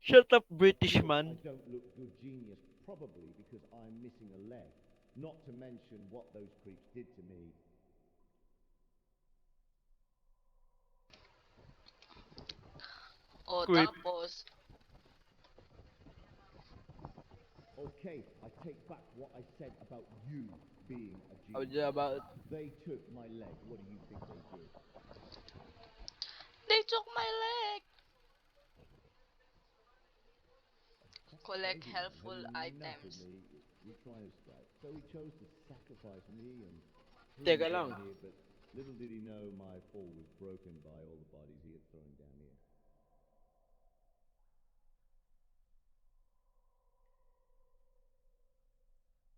Shut up, British I man. don't look good genius, probably because I'm missing a leg. Not to mention what those creeps did to me. O, Creep. tapos, Okay, I take back what I said about you being a How genius. about... They took my leg. What do you think they did? they took my leg! Collect Crazy, man. helpful Had enough items. of me. We're trying to strike. So he chose to sacrifice me and bring Teka me lang. down here, but little did he know my fall was broken by all the bodies he had thrown down here.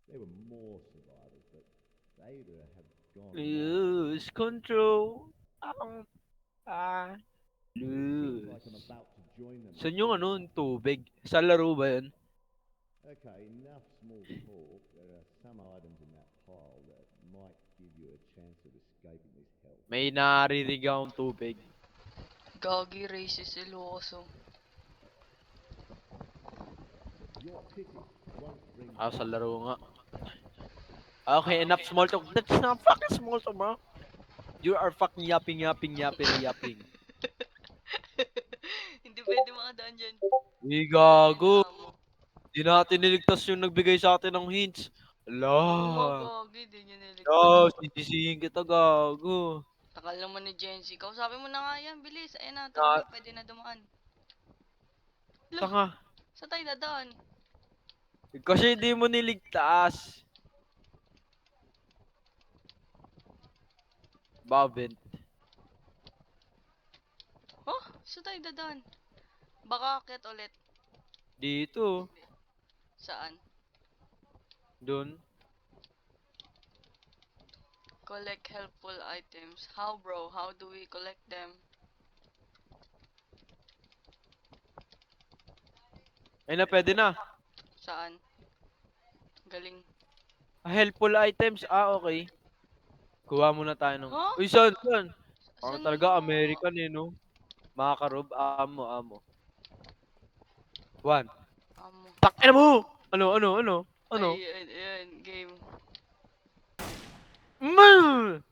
They were more survivors, but they either had gone. Lose control. Ang It feels lose. like I'm about to join them. Saan yung ano, yung tubig? Sa laro ba yun? Okay, enough small talk. There are some items in that pile that might give you a chance of escaping this hell. May naririnig akong tubig. Gagi racist si Lucas, oh. Your pity won't bring Sa laro nga. Okay, enough small talk. That's not fucking small talk, bro. You are fucking yapping. Hindi pwede makadaan dyan. Gago. Amo. Di natin niligtas yung nagbigay sa atin ng hints. Oo nga, Ala. gagi. Di niya niligtas. Sisisihin kita, gago. Takal naman ni Jency. Kausapin mo na nga yan. Bilis. Ayun na. Na- Tara na. Pwede na dumaan. Lo, Tanga. saan tayo dadaan? Kasi di mo niligtas. Bavent. Oh, saan tayo dadaan? Baka akit ulit. Dito. Saan? Dun. Collect helpful items. How, bro? How do we collect them? Ay na, pwede na. Saan? Galing. Helpful items. Okay. Kuha muna tayo ng... Huh? Uy, saan? Parang Saan talaga mo? American eh, no? Mga karob, amo. One. Amo. Takin mo! Ano? Ayun, game. Mm!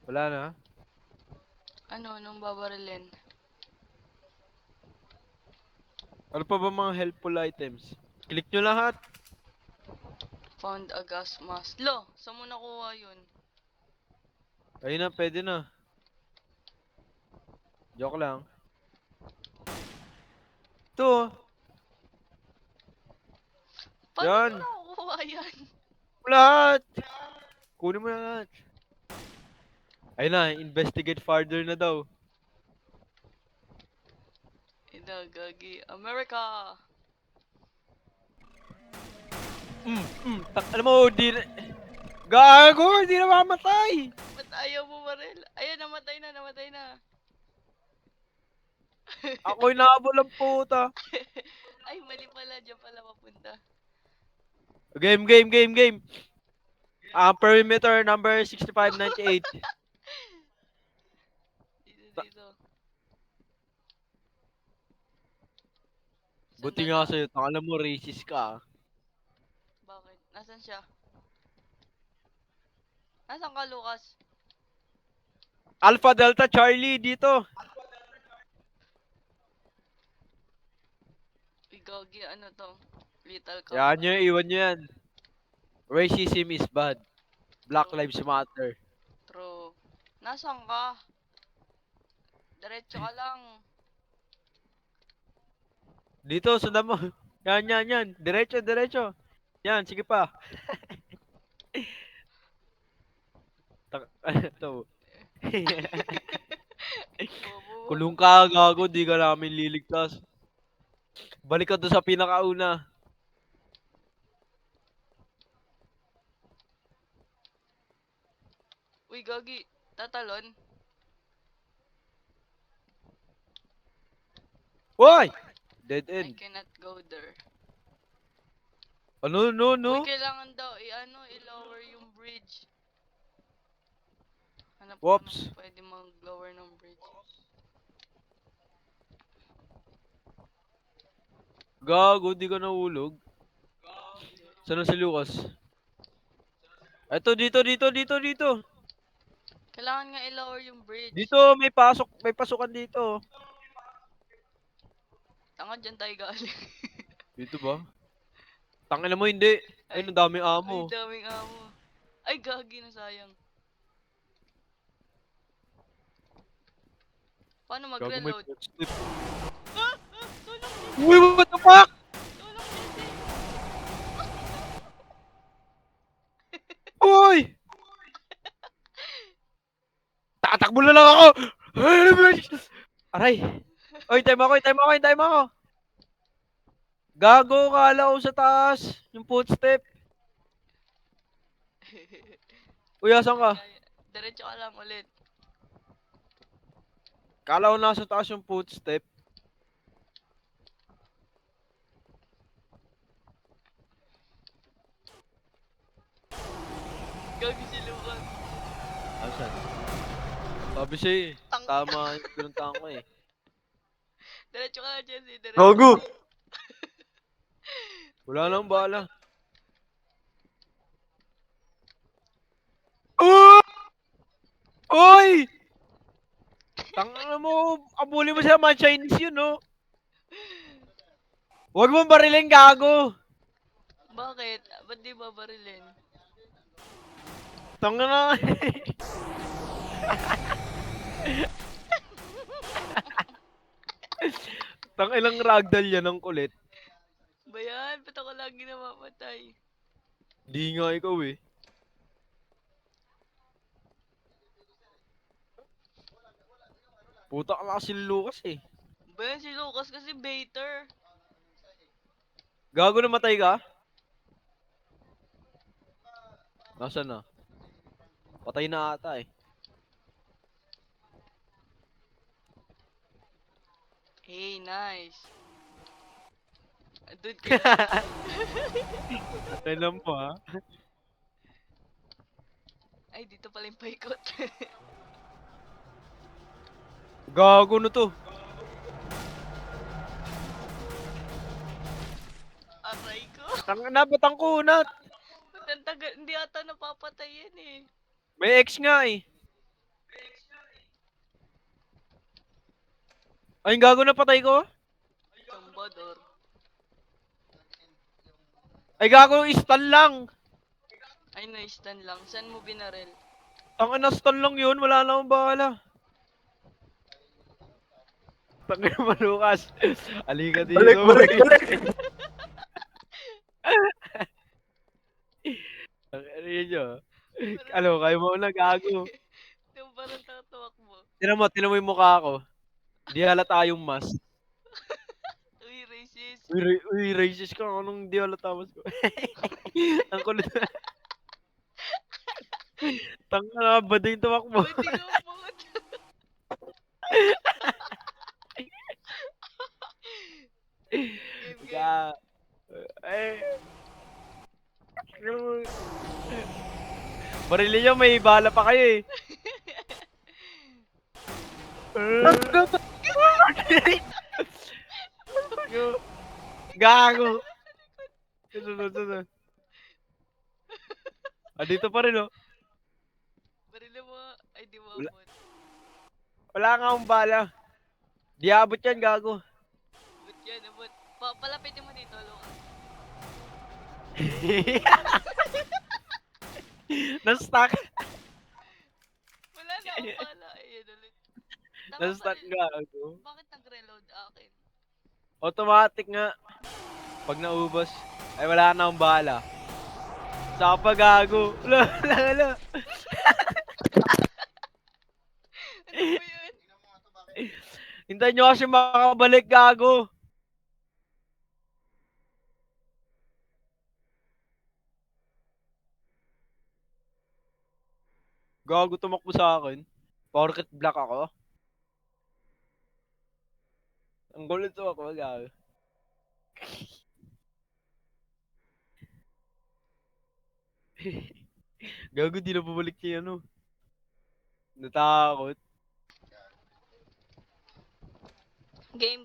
Wala na. Anong babarilin? Ano pa ba mga helpful items? Click nyo lahat. Found a gas mask. Lo, saan mo nakuha yun? Ayun na, pwede na. Joke lang. Ito. Paano Yan. mo nakukuha yan? Lahat. Kunin mo na lahat. Ayun na, investigate further na daw. Ida, gagi. America! Alam mo, di na... Gago! Di na mamatay! Ba't ayaw mo baril? Ayun, namatay na. Ako'y nahabol ang puta. Ay, mali pala. Diyan pala mapunta. Game. Perimeter number 6598. Dito. Buti Saan nga dadaan? sa'yo, alam mo, racist ka. Bakit? Nasaan siya? Nasaan ka, Lucas? Alpha Delta Charlie, dito. Uy, gagi. Ano to? Little Yan company. nyo, iwan nyo yan. Racism is bad. Black True. Lives Matter. True. Nasaan ka? Diretso ka lang. Dito, sundan mo. Yan. Diretso. Yan, sige pa. Ito. Bobo. Kulong ka, gago, di ka namin liligtas. Balik ka doon sa pinakauna. Uy, gagi. Tatalon. Hoy! Dead I end. cannot go there. Ano, no? Uy, kailangan daw i-lower yung bridge. Hanap ko Whoops. nung pwede mag-lower ng bridge. Gago, di ka nahulog. Saan na si Lucas? Eto, dito. Kailangan nga i-lower yung bridge. Dito, may pasukan dito. Tanga, dyan tayo galing. Dito ba? Tangina mo, hindi. Ay, ang daming Ay, amo. daming amo. Ay, gagi na sayang. Paano Gago, may mag-reload? footstep. Tulong, Uy, what the fuck? tulong, Jesse. Uy! Tatakbo na lang ako! Aray! Oy, time ako! Gago, kala ko sa taas. Yung footstep. Uy, asan ka? Diretso ka lang ulit. Kala ko nasa taas yung footstep. Gagi si Lucas. Asan? Sabi siya eh. Tang- Tama yung pinuntahan ko eh. Diretso ka lang, Jesse. Diretso. Gago! Wala nang bala. Oh! Uy! Tangina mo, abuli mo siya, man Chinese yun, no? Huwag mong barilin, gago! Bakit? Ba't di ba barilin? Tangina. Ilang ragdoll yan ang kulit. Bayan, ba't ako lagi namamatay? Di nga ikaw eh. Puta ka na kasi Lucas eh. Bayan, si Lucas kasi baiter. Gago, namatay ka? Nasaan na? Patay na ata eh. Hey, nice. Andun ka na. Kailan mo ha? Ay, dito pala yung paikot. Gago na to. Aray ko. Tangina, ba't ang kunat? Ba't ang tagal? Hindi ata napapatay yan eh. May X nga eh. Ay, gago na patay ko? Kambador. Ay, gago, stun lang. Ay, na-stun lang. Saan mo binarel? Ang stun lang yun, wala na akong bahala. Tangina mo, Lucas. Halika dito. Balik, balik, balik! Ano yun nyo? Ano, kayo mo na, gago. Yung parang tatawak mo. Tinan mo yung mukha ko. Di halata yung mask. Uy, racist. Uy, racist ka. Anong di halata mask ko? Ang kulit. Tanga na, bading tumakbo. Ba't di ka umungot? Game, game. Ka. Ay. Barili nyo, may bala pa kayo eh. Gago. Sunod. Ah, dito pa rin oh. Barila mo. Ay, di mo Wala. abot. Wala nga akong bala. Di abot yan, gago. Abot yan, abot. Palapitin mo dito, Lucas. Na-stuck. Wala na akong pala. Ayun ulit. Tama Na-stuck pala. gago. Bakit nag-reload akin? Automatic nga. Pag naubos. Ay, wala na akong bala. Saka pa gago. Wala. Ano ba yun? Hintayin nyo kasi makakabalik, gago. Gago, tumakbo sa akin. Porket black ako. Ang gulit tumakbo, gago. Gago, di na pabalik si ano. Natakot. Game.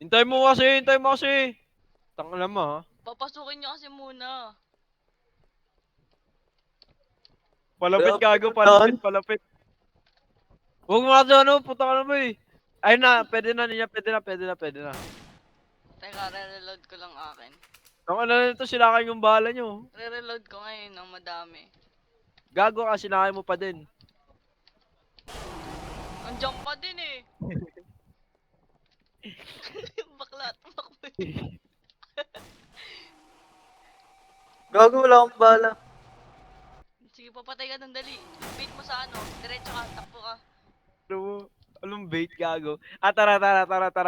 Hintay mo kasi. Tangala mo ha. Papasukin nyo kasi muna. Palapit Kaya gago, pinuntahan. palapit. Huwag mo kasi ano, puta ka na mo eh. Ayun na, pwede na niya, pwede na. Teka, re-reload ko lang akin. Ang ano na ito, sinakay yung bala nyo. Re-reload ko ngayon ng madami. Gago ka, sinakay mo pa din. Andiyan pa din eh. Bakla, tumakbo eh. Gago, wala akong bala. Sige, papatay ka ng dali. Bait mo sa ano. Diretso ka, takbo ka. Ano mo? Anong bait, gago? Ah, tara,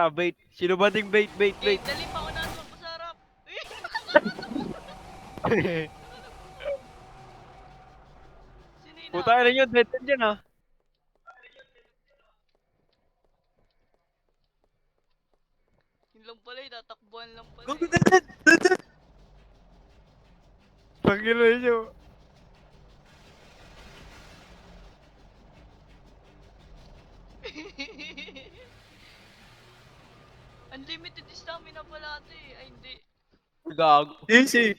bait. Sino ba ding bait? Game, dali pa ako na tumakbo sa harap. Puta na yun, dead end yan ah. Yun lang pala, tatakbuhan lang pala. Gago, dead! Tangina nyo. Unlimited stamina pala ito eh. Ay, hindi. Gago. Easy!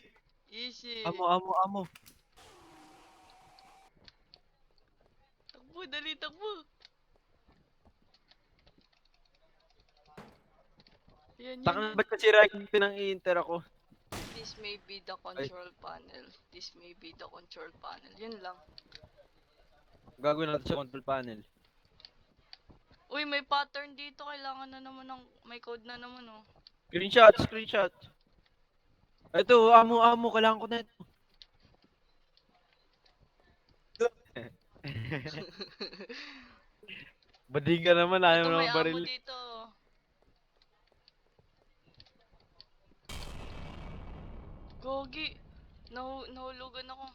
Easy. Amo. Takbo, dali, takbo. Yan. Tangan ba't kasi Raikkonen pinang-i-inter ako? This may be the control panel. This may be the control panel. Yun lang. Gagawin natin sa control panel. Uy, may pattern dito. Kailangan na naman ng... May code na naman, oh. Screenshot. Ito, amo, kailangan ko na ito. Bading ka naman, ayaw Ito, mo may ng amo baril. dito. Gogi. Nahulugan ako.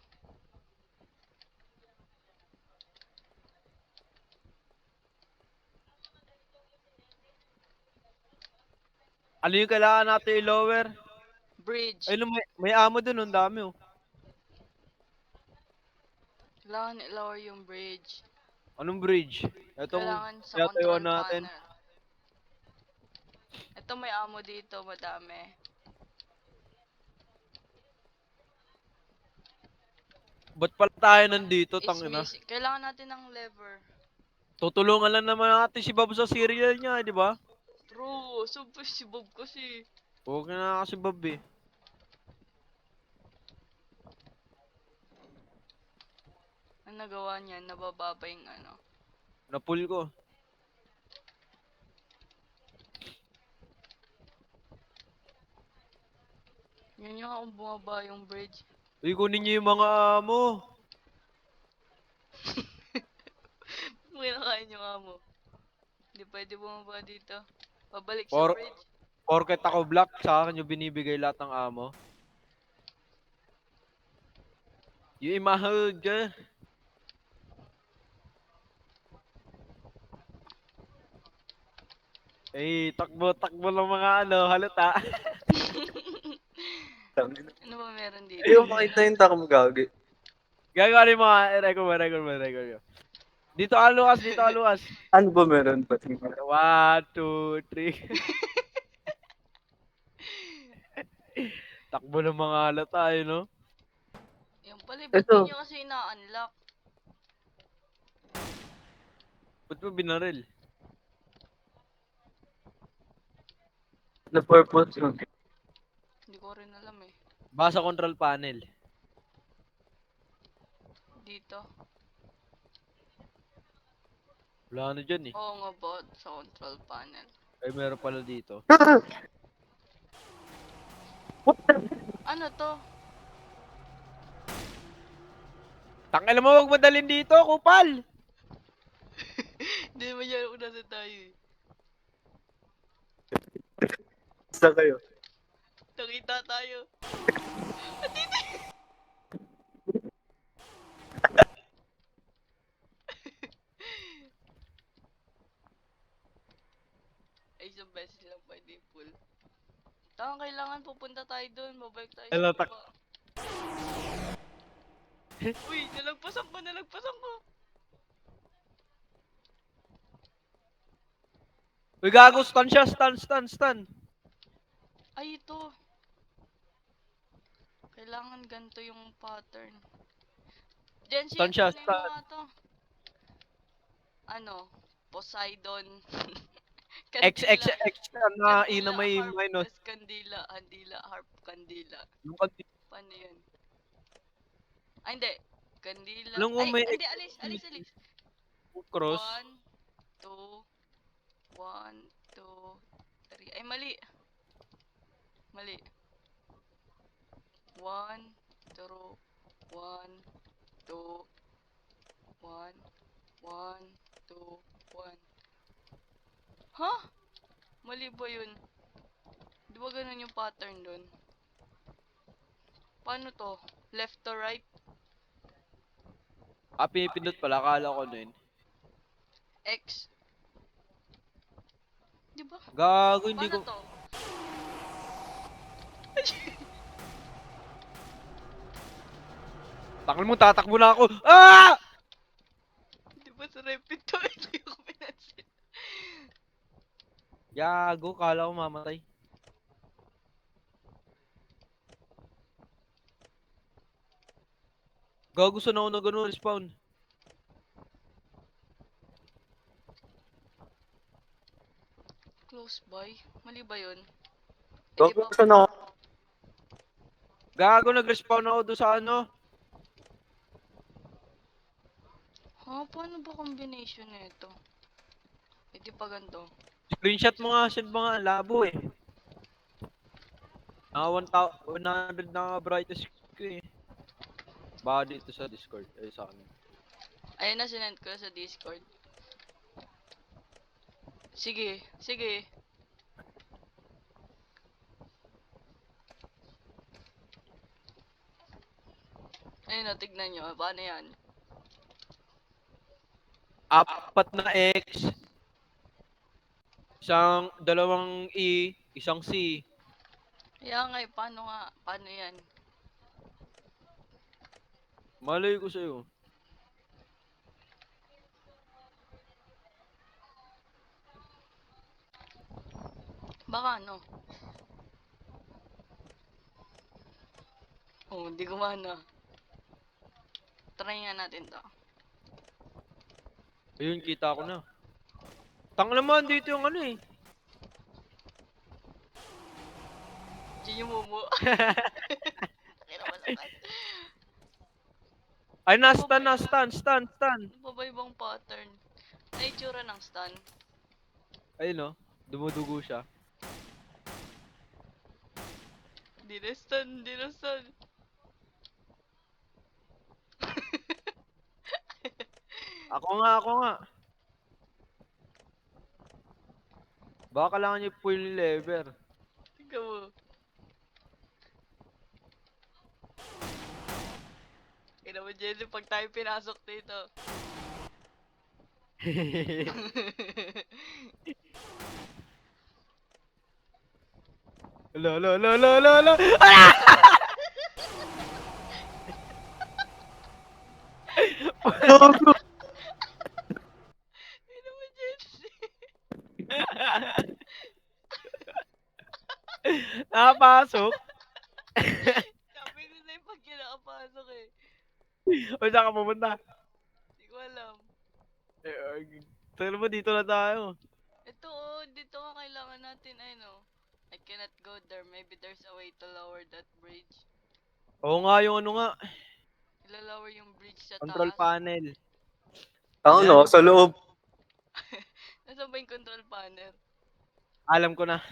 Ano yung kailangan natin i-lower? Bridge. Ay, may amo dun, ang dami oh. Kailangan i-lower yung bridge. Anong bridge? Itong Kailangan sa tinatayuan control natin. panel. Ito, may amo dito. Madami. Ba't pala tayo nandito, It's tangina? missing. Kailangan natin ng lever. Tutulungan lang naman natin si Bob sa serial niya, di ba? True. Super si Bob kasi. Huwag na kasi Bob eh. Ang nagawa niya, nabababa yung ano. Napul ko. Yan yung kung bumaba yung bridge. Uy, kunin niyo yung mga amo. Kung kinakain yung amo. Hindi pwede bumaba dito. Pabalik sa Por bridge. Porket ako black, sa akin yung binibigay lahat ng amo. Yung imahag ka. Eh, takbo ng mga halata. Tangina. Ano ba meron dito? Ayaw makita yung takam gagi. Gagawin mo mga record mo. Dito ka luwas. Ano ba meron pa? 1, 2, 3. Takbo ng mga halata eh, no? Yung pala, ba't Ito. di nyo kasi na-unlock? Ba't mo binaril? Na purpose yun. Hindi ko rin alam eh. Basa control panel. Dito. Wala na dyan eh. Oo nga ba, sa control panel. Ay, meron pala dito. What the? Ano to? Tanggal mo, wag madalin dito, kupal! Hindi naman yan kung nasa tayo eh. Saan kayo? Nakita tayo. Ay, isang beses lang pwede full. Tama, kailangan pupunta tayo doon. Mabalik tayo Hello, sa baba. Uy, nalagpasan ko. Uy, gago, stun siya, stun. Ay, ito. Kailangan ganito yung pattern. Jenshi, Stun siya, kunin mo stun. nga to. Ano? Poseidon. XX na Kandila, ina may harp, minus. tas kandila, harp, kandila. Yung kanti. Paano yun? Ay, hindi. Kandila. Alam ko Ay, may hindi, alis. cross. 1, 2, 1, 2, 3. Ay, mali. 1, 2, 1, 2, 1, 1, 2, 1. Ha? Mali ba yun? Di ba ganun yung pattern dun? Paano to? Left to right? Pinipindot pala. Akala ko ano yun. X. Di ba? Gago, hindi Paano ko... to? Takal mo, tatakbo na ako. Ah! Di ba sa repeat to? Hindi ko pinansin. Gago, kala ko mamatay. Gago, saan ako na gano'n respawn? Close by? Mali ba yun? Eh, di Gago, ba? saan ako? Gago, nag-respawn ako doon sa ano. Ha? Paano ba combination nito? Eh, di pa ganito. Screenshot mo nga, send mo nga, labo eh. Naka 100 na nga brightest ko eh. Baka dito sa Discord, sa amin. Ayun na, sinend ko sa Discord. Sige, sige. Ayun na, tignan nyo. Paano yan? Apat na X, dalawang E, isang C. Kaya nga, paano nga? Paano yan? Malay ko sa'yo. Baka ano? Oh, hindi gumana. Try nga natin to. Ayun, kita ko na. Tang naman, dito yung ano eh. Chiyumumu. Kaya malakas. Ay, stun. Ano pa ba ibang pattern? Ay, itsura ng stun. Ayun oh, dumudugo siya. Di na stun, di na stun. Ako nga. Baka kailangan niyo full lever. Tingnan mo. Kaya mo, Jenny, pag tayo pinasok dito. Lo. Ah! Gago. Kaya mo, Jenny. Nakapasok. Sabi ko sa'yo pag kinakapasok eh. O saan ka pumunta? Hindi ko alam. Tala mo, dito na tayo. Ito oh, dito nga kailangan natin ay no. I cannot go there. Maybe there's a way to lower that bridge. Oo nga, yung ano nga. Ilalower yung bridge sa Control taas. panel. Ako no, sa loob. Nasaan ba yung control panel? Alam ko na.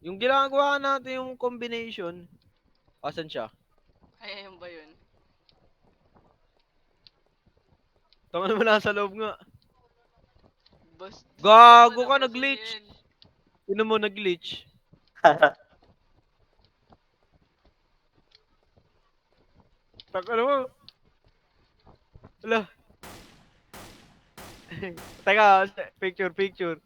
Yung ginagawa natin yung combination. Asan siya? Ay, ayun ba yun? Tangan mo nasa loob nga. Boss. Gago Wala ka, pa nag-glitch. sasabihin. Sino mo nag-glitch? Tangan mo. Wala. Teka, picture.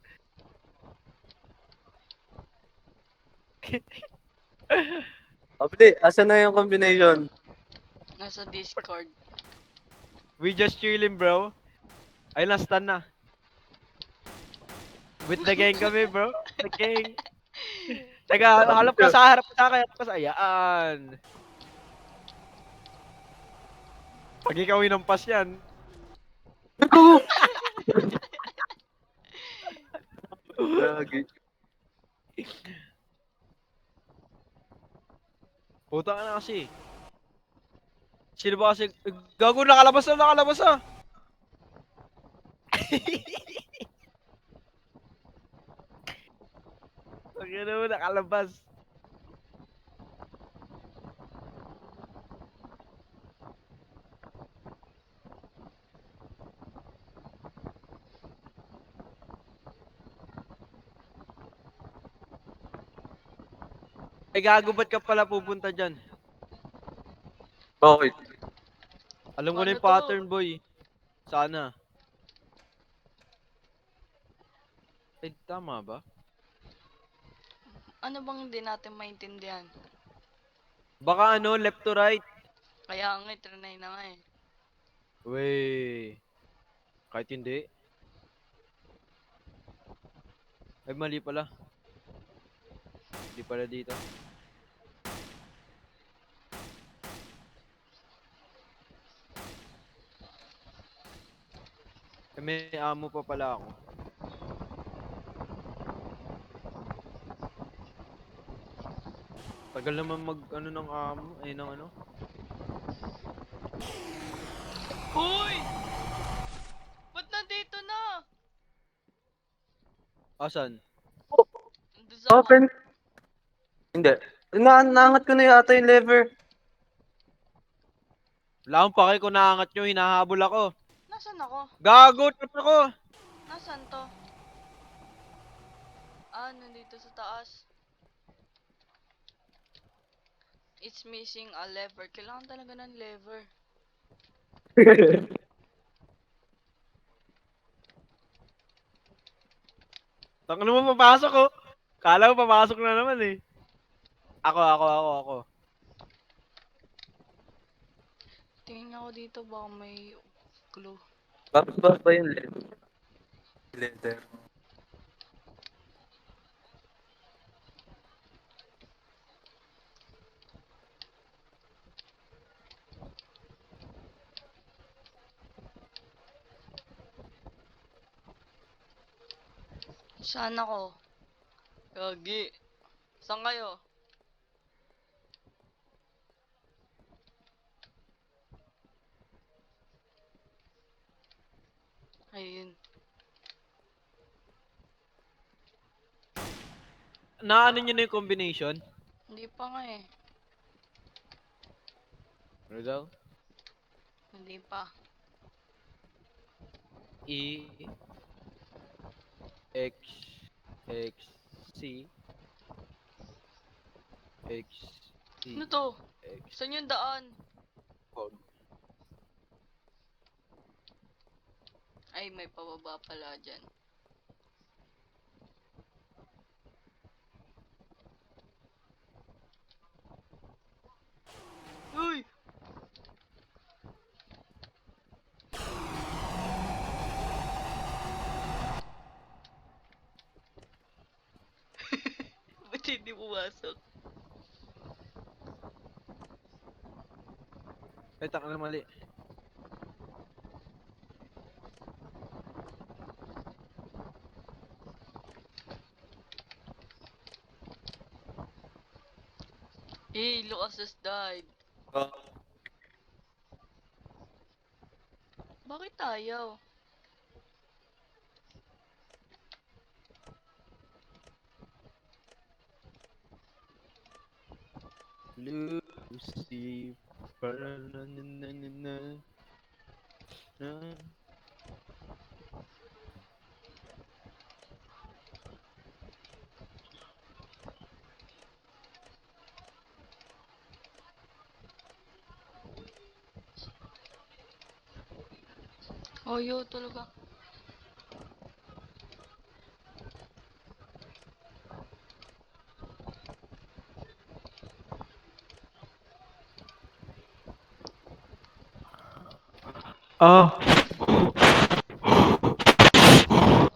Abdi, asan na yung combination? Nasa Discord. We just chilling, bro. Ay, na-stun na. With the gang kami, bro. The gang. Teka, harap ka sa Ayaan. Pag ikaw inampas yan. Gagi. Puta ka na kasi. Sino ba kasi? Gago, nakalabas na. Ang ina mo, nakalabas. Ay, gago, ba't ka pala pupunta dyan? Bakit? Alam ko na Ano yung to? pattern, boy. Sana. Eh, tama ba? Ano bang hindi natin maintindihan? Baka ano, left to right. Kaya nga, trinay na nga eh. Wey. Kahit hindi. Ay, mali pala. Mali pala dito. Eh, may amo pa pala ako. Tagal naman mag ano ng amo. Eh, ng ano. Uy! Ba't nandito na? Asan? Nandun sa Open. Hindi. Naangat ko na yata yung lever. Wala akong pake kung naangat nyo. Hinahabol ako. Nasaan ako? Gago! Trap ako! Nasaan to? Ah, nandito sa taas. It's missing a lever. Kailangan talaga ng lever. Taka naman papasok ko. Kala ko papasok na naman eh. Ako. Tingin ako dito baka may clue. Bakit ba yung lever? Leather. Saan ako? Gagi. Saan kayo? Ayun. Naano nyo na yung combination? Hindi pa nga eh. Ano daw? Hindi pa. E X X C X C Ano to? X Saan yung daan? code. Ay, may pababa pala dyan. Uy! Ba't hindi pumasok? Ay, taka na mali. Hey, Lucas has died. Oh, Bakit ayaw? Lucy. Na. Ayaw talaga. Ah,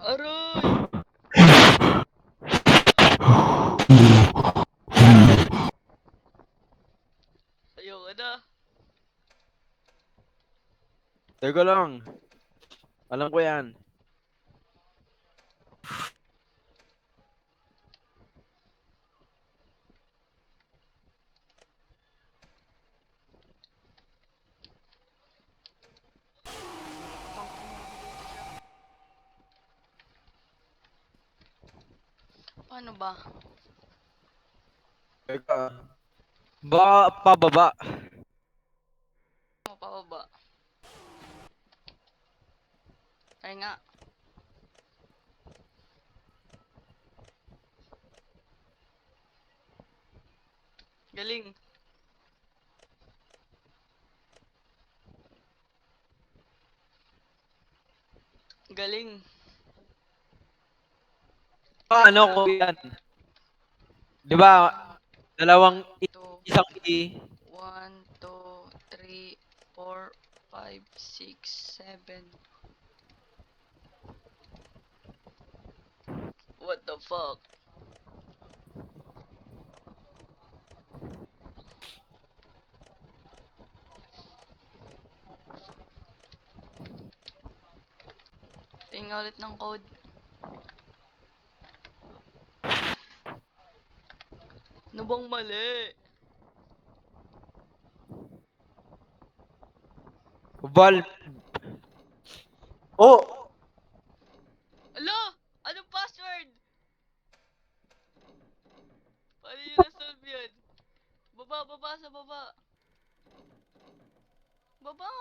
Aray! Ayaw ka na. teka lang. Alam ko yan. Paano ba? Teka. Baka pababa. Mapababa. Ay nga. Galing. Galing. Ano ko yan? Di ba? Dalawang Two, isang E. 1, 2, 3, 4, 5, 6, 7. What the fuck? Tingnan ulit ng code. Ano bang mali? Valve. Oh! Alo! Anong password? Paano nyo na-solve yun? Baba, baba, sa baba. Baba!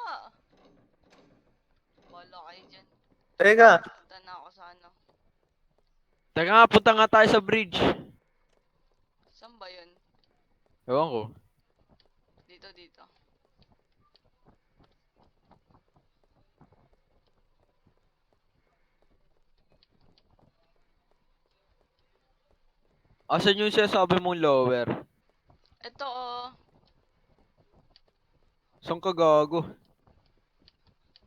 Wala kayo dyan. Teka. Punta na ako sa ano. Teka nga, punta nga tayo sa bridge. Saan ba yun? Ewan ko. Dito, dito. Asan yung sinasabi mong lower? Ito oh. Saan ka gago?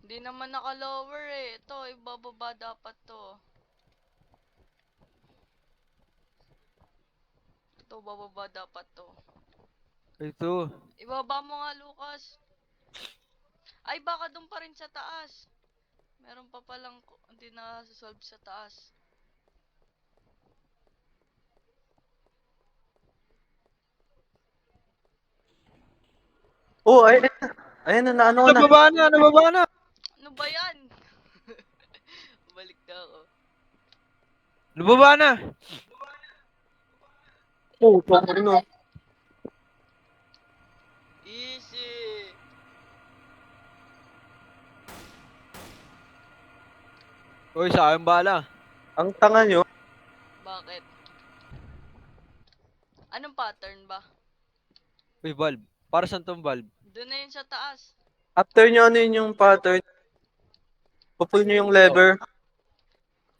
Hindi naman naka-lower eh. Ito, ibababa dapat to. Ito, bababa dapat to. Ito. Ibaba mo nga, Lucas. Ay, baka doon pa rin sa taas. Meron pa palang hindi na-solve sa taas. Oh, ayun na. Ayun na, ano na. Nababa na, nababa na. Ano ba yan? Balik na ako. Nababa na. Oh, ano. Easy! Uy, sa akin bala. Ang tanga nyo. Bakit? Anong pattern ba? Uy, valve. Para saan tong valve? Doon na yun sa taas. After nyo ano yun yung pattern, pupull nyo yung lever.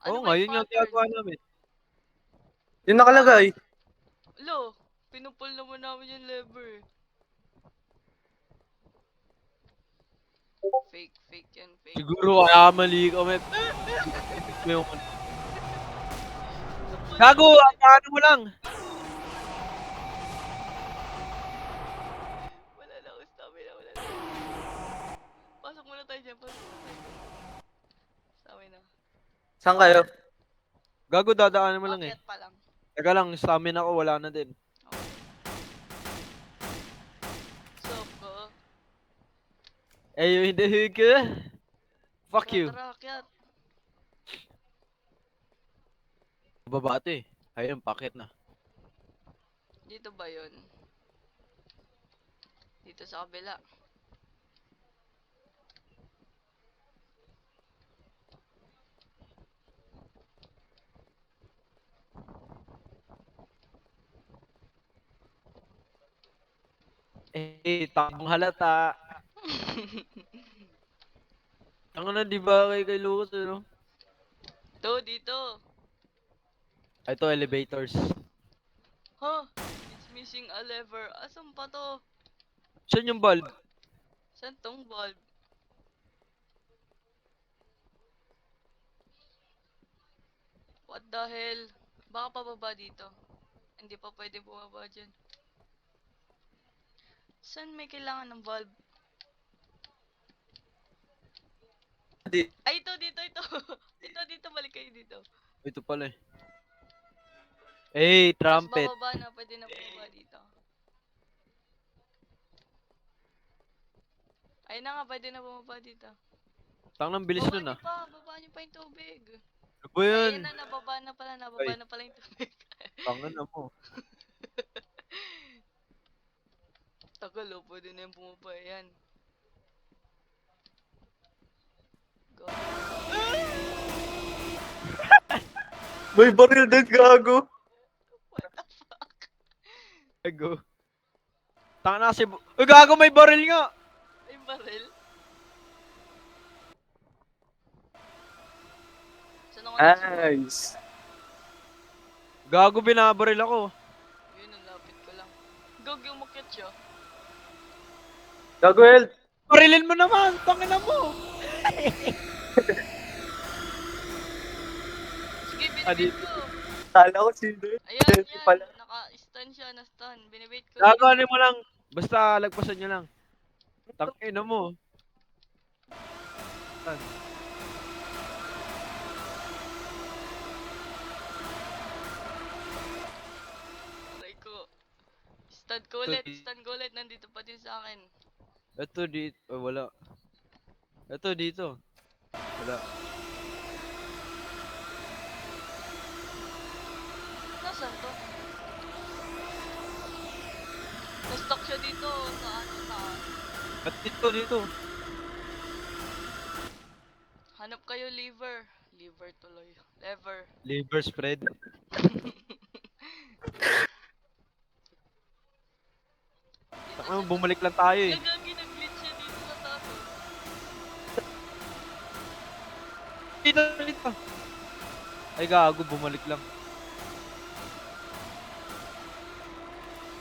Ano Oo ba nga, yung yun yung pattern? ginagawa namin. Yung nakalagay. Lo, pinupul naman namin yung lever. Fake, fake yan, fake. Siguro kaya mali kami. May yung- Napul Gago, naman ano mo lang. Wala na ako stamina, wala na. Pasok muna tayo dyan, pasok muna tayo dyan. Stamina. Saan kayo? Gago, dadaanan mo lang eh. Akyat pa lang. Teka lang, stamina ko wala na din. Okay. Sup ko? Eh, yung hindi ka. Fuck you. Tara, akyat. Baba ito eh. Ayun, pakit na. Dito ba yun? Dito sa kabila. Eh, takbong halata. Ang na, di ba kay Lucas, ano? Dito. Ito, elevators. Huh? It's missing a lever. Asan pa to? Saan yung valve? Saan tong valve? What the hell? Baka pababa dito. Hindi pa pwede bumaba dyan. Saan may kailangan ng valve? Di- Ay, ito, dito. Dito, balik kayo dito. Ito pala eh. Eh, Tapos trumpet. bababa na, pwede na bumaba dito. Ayun na nga, pwede na bumaba dito. Tang ng bilis nun ah. Baba niyo pa yung tubig. Ano ba yun? Ayun na, nababa na pala Ay. yung tubig. Tangan na mo. Tagal oh, pwede na yung bumaba yan. Go. May baril din, gago. What the fuck? Gago. Tangan na kasi... Uy, gago, may baril nga! May baril? Saan ako nag-spawn? Nice. Gago, binabaril ako. Yun, ang lapit ko lang. Gog, yung umakyat siya. Gago, El. Barilin mo naman! Tangina mo! Sige, Adi- binibait ko. Kala ko sino yun. Ayan, Selfie yan. pala. Naka-stun siya, na-stun. Binibait ko Gago, lang. ano mo lang. Basta lagpasan nyo lang. Tangina mo. Aray ko. Stun ko ulit. Nandito pa din sa akin. Ito dito. Oh, wala. Ito dito. Wala. Nasaan to? Na-stuck siya dito. Saan? At dito. Hanap kayo lever. Lever tuloy. Lever. Liver spread. Tangina mo, bumalik lang tayo eh. Gagagi, nag-glitch siya dito sa taas. Oh. Dito. Ay gago, bumalik lang.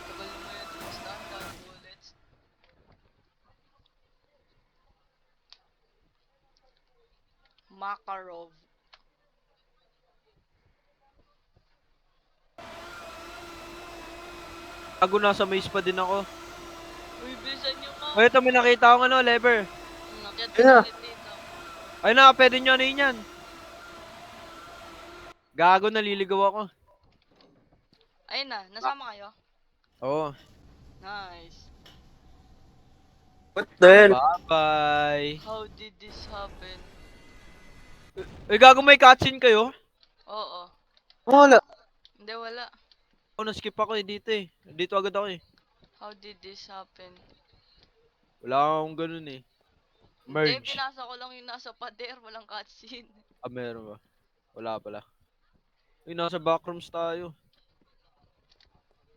Tagal mo yan. Stun, bullets. Makarov. Gago, nasa maze pa din ako. Uy, bilisan nyo ka. Oh, ito may nakita akong ano, lever. Nakyat Ayun na. ka ulit dito. Ay na, pwede nyo ano yun yan. Gago, naliligaw ako. Ayun na, nasama kayo? Oo. Nice. What the hell? Bye-bye. How did this happen? Ay gago, may cutscene kayo? Oo. Wala. Hindi, wala. Oh, na-skip ako eh, dito eh. Dito agad ako eh. How did this happen? Wala akong ganun eh. Hindi, Merge. binasa ko lang yung nasa pader. Walang cutscene. Ah, meron ba? Wala pala. Uy, nasa backrooms tayo.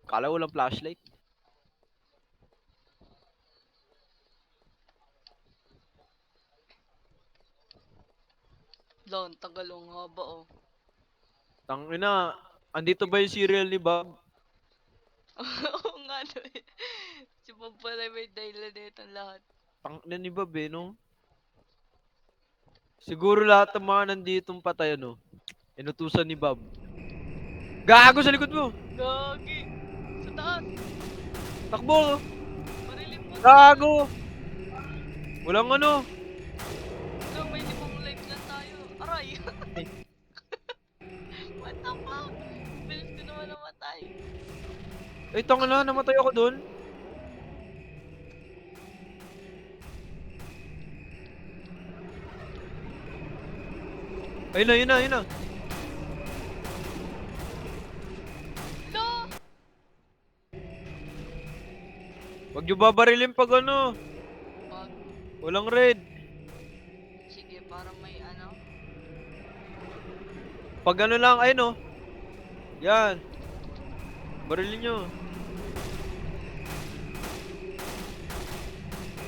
Kala walang flashlight. Lon, tagal ang haba oh. Tangina, andito ba yung cereal ni Bob? Oo nga no eh. Si Bob pala may dahilan na itong lahat. Tangina ni Bob eh, no? Siguro lahat ng mga nanditong patay, ano? Inutusan ni Bob. Gago sa likod mo! Gagi! Sa taas! Takbo! Marilin mo! Gago! Walang ano. Ito, may 5 lives lang tayo. Aray! What the fuck? Bilis ko naman namatay. Ay, tangina, namatay ako dun. Ayun na, ayun na, ayun na. No! Huwag niyo babarilin pag ano. Pag, Walang red. sige, parang may ano. Pag ano lang, ayun oh. Yan. Barilin nyo.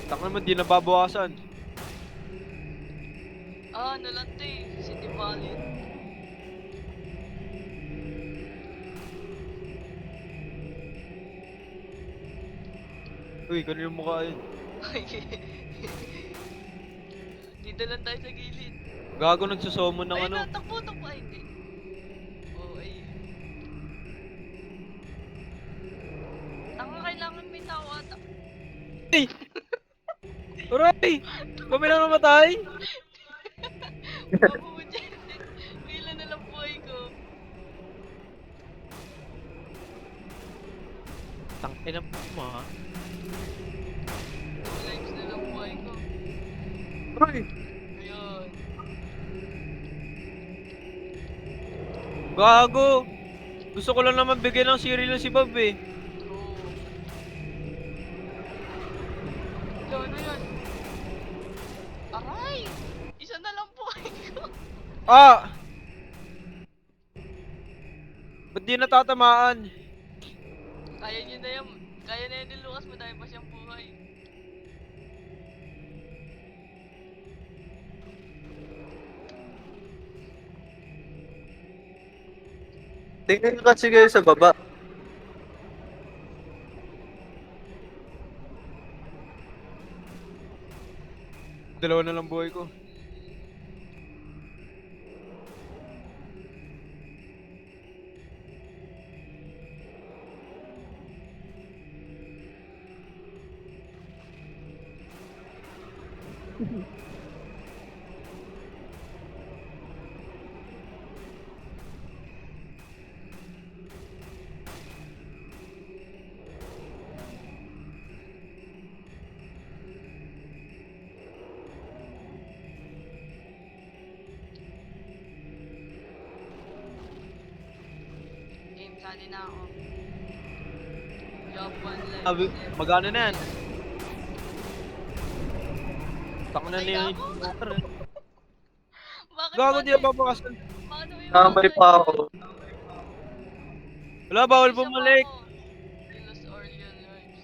Tangina mo, di nababawasan. Ah, ano lang to eh. City Valley. Uy, kanina mukha yun. Dito lang tayo sa gilid. Gago, nagsusummon ng Ayun ano. na, takbo. Ay, hindi. Oo, ayun. Tanga, kailangan may tao ata. Aray! Kami lang namatay! Babu dyan. May ilan na lang buhay ko. Tangina mo ha. 2 lives na lang buhay ko. Uy! Ayun. Gago! Gusto ko lang naman bigyan ng cereal si Bob eh. True. Yo, ano yan? Aray! Isa na lang buhay ko. Ah! Ba't di natatamaan? Kaya niyo na yan. Kaya na yan ni Lucas. Madami pa siyang buhay. Tingnan kasi kayo sa baba. Dalawa na lang buhay ko. Game, sali na ako. You have one life Sabi, left. magana na yan. Taka na Ay, niya gago! Bakit Gago, di na paano? papakasan. Paano yung Nakabay pa ako. Wala, bawal Isa pa bumalik. ako. You lost all your lives.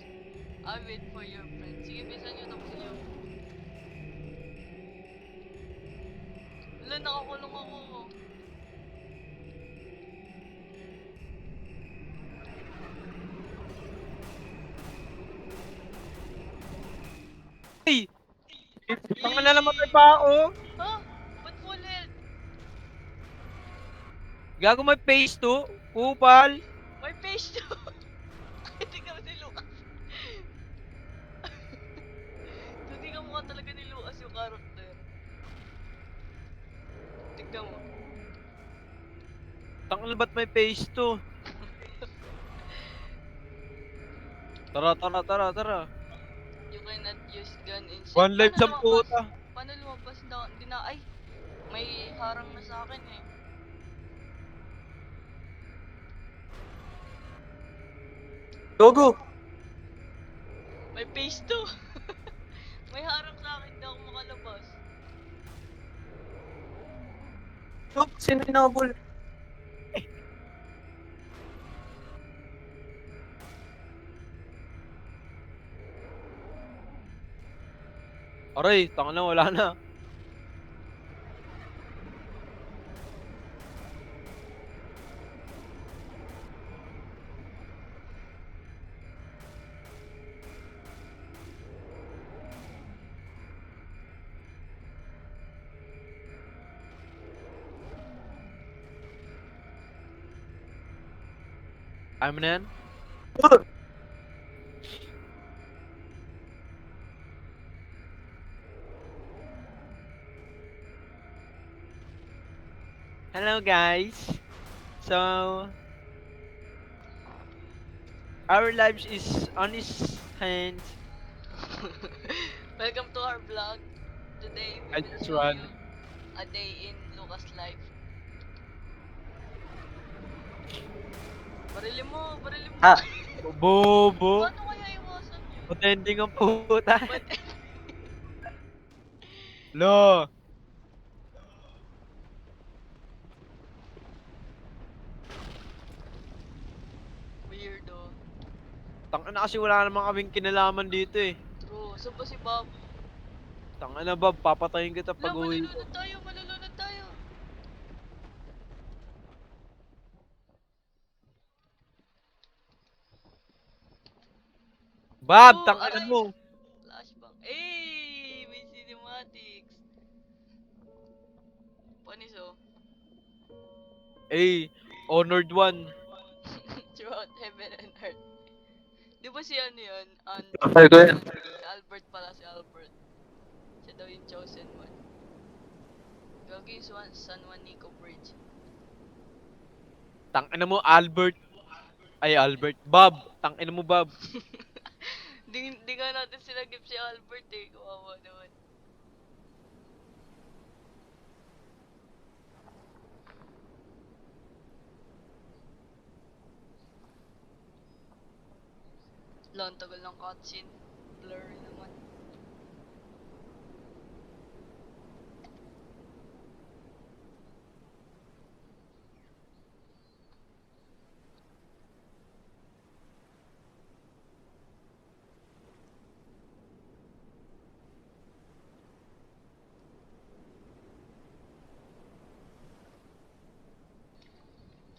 I wait for your friend. Sige, bisa nyo, tapusin nyo. Wala, nakakulong ako. Ay! Taka na naman may pao. Ha? Ba't full health? Gago may phase 2. Kupal. May page 2. Hindi ka si Lucas. Hindi ka mukha talaga ni Lucas yung character. Tignan mo. Taka na ba't may phase 2? Tara, tara, tara, tara. You cannot use gun in ship. One life sa Paano lumabas? puta. Paano lumabas? Hindi na, ay. May harang na sa akin eh. Gogo! May phase 2. May harang sa akin, hindi ako makalabas. Look, sino inabol? Aray, taka na, wala na. Ayaw mo na yan? Hello guys. So our lives is on his hands. Welcome to our vlog. Today we I will just show run. you a day in Lucas' life. Barili mo, barili mo. Ah. Bobo. Paano kaya iwasan yun? Potending ang puta. But, Lo. weirdo. Tanga na kasi wala namang kaming kinalaman dito eh. True. Saan ba si Bob? Tanga na Bob, papatayin kita Wala, pag uwi ko. malulunod tayo, malulunod tayo. Bob, Oh, tanga na aray. mo. Flashbang. Hey! May cinematics. Panis oh. Eh, Honored One. Throughout heaven and earth. Di ba si ano yun? Ay, ko yan. Si Albert pala, si Albert. Siya daw yung chosen one. Gagi yung San Juan Nico Bridge. Tangina mo, Albert. Ay, Albert. Bob. Tangina mo, Bob. Di nga natin sinagip si Albert eh. Kawawa naman. Lang tagal ng cutscene. Blurry naman.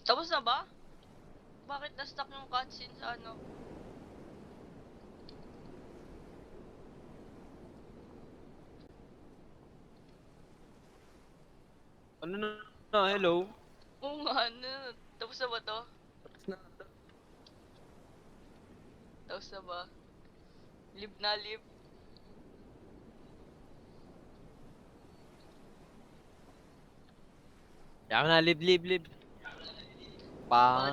Tapos na ba? Bakit na-stuck yung cutscene sa ano? Ano na? Hello? Oo nga, ano? Tapos na ba to? Tapos na. Tapos na ba? Live na live. Kaya na, live. Bakit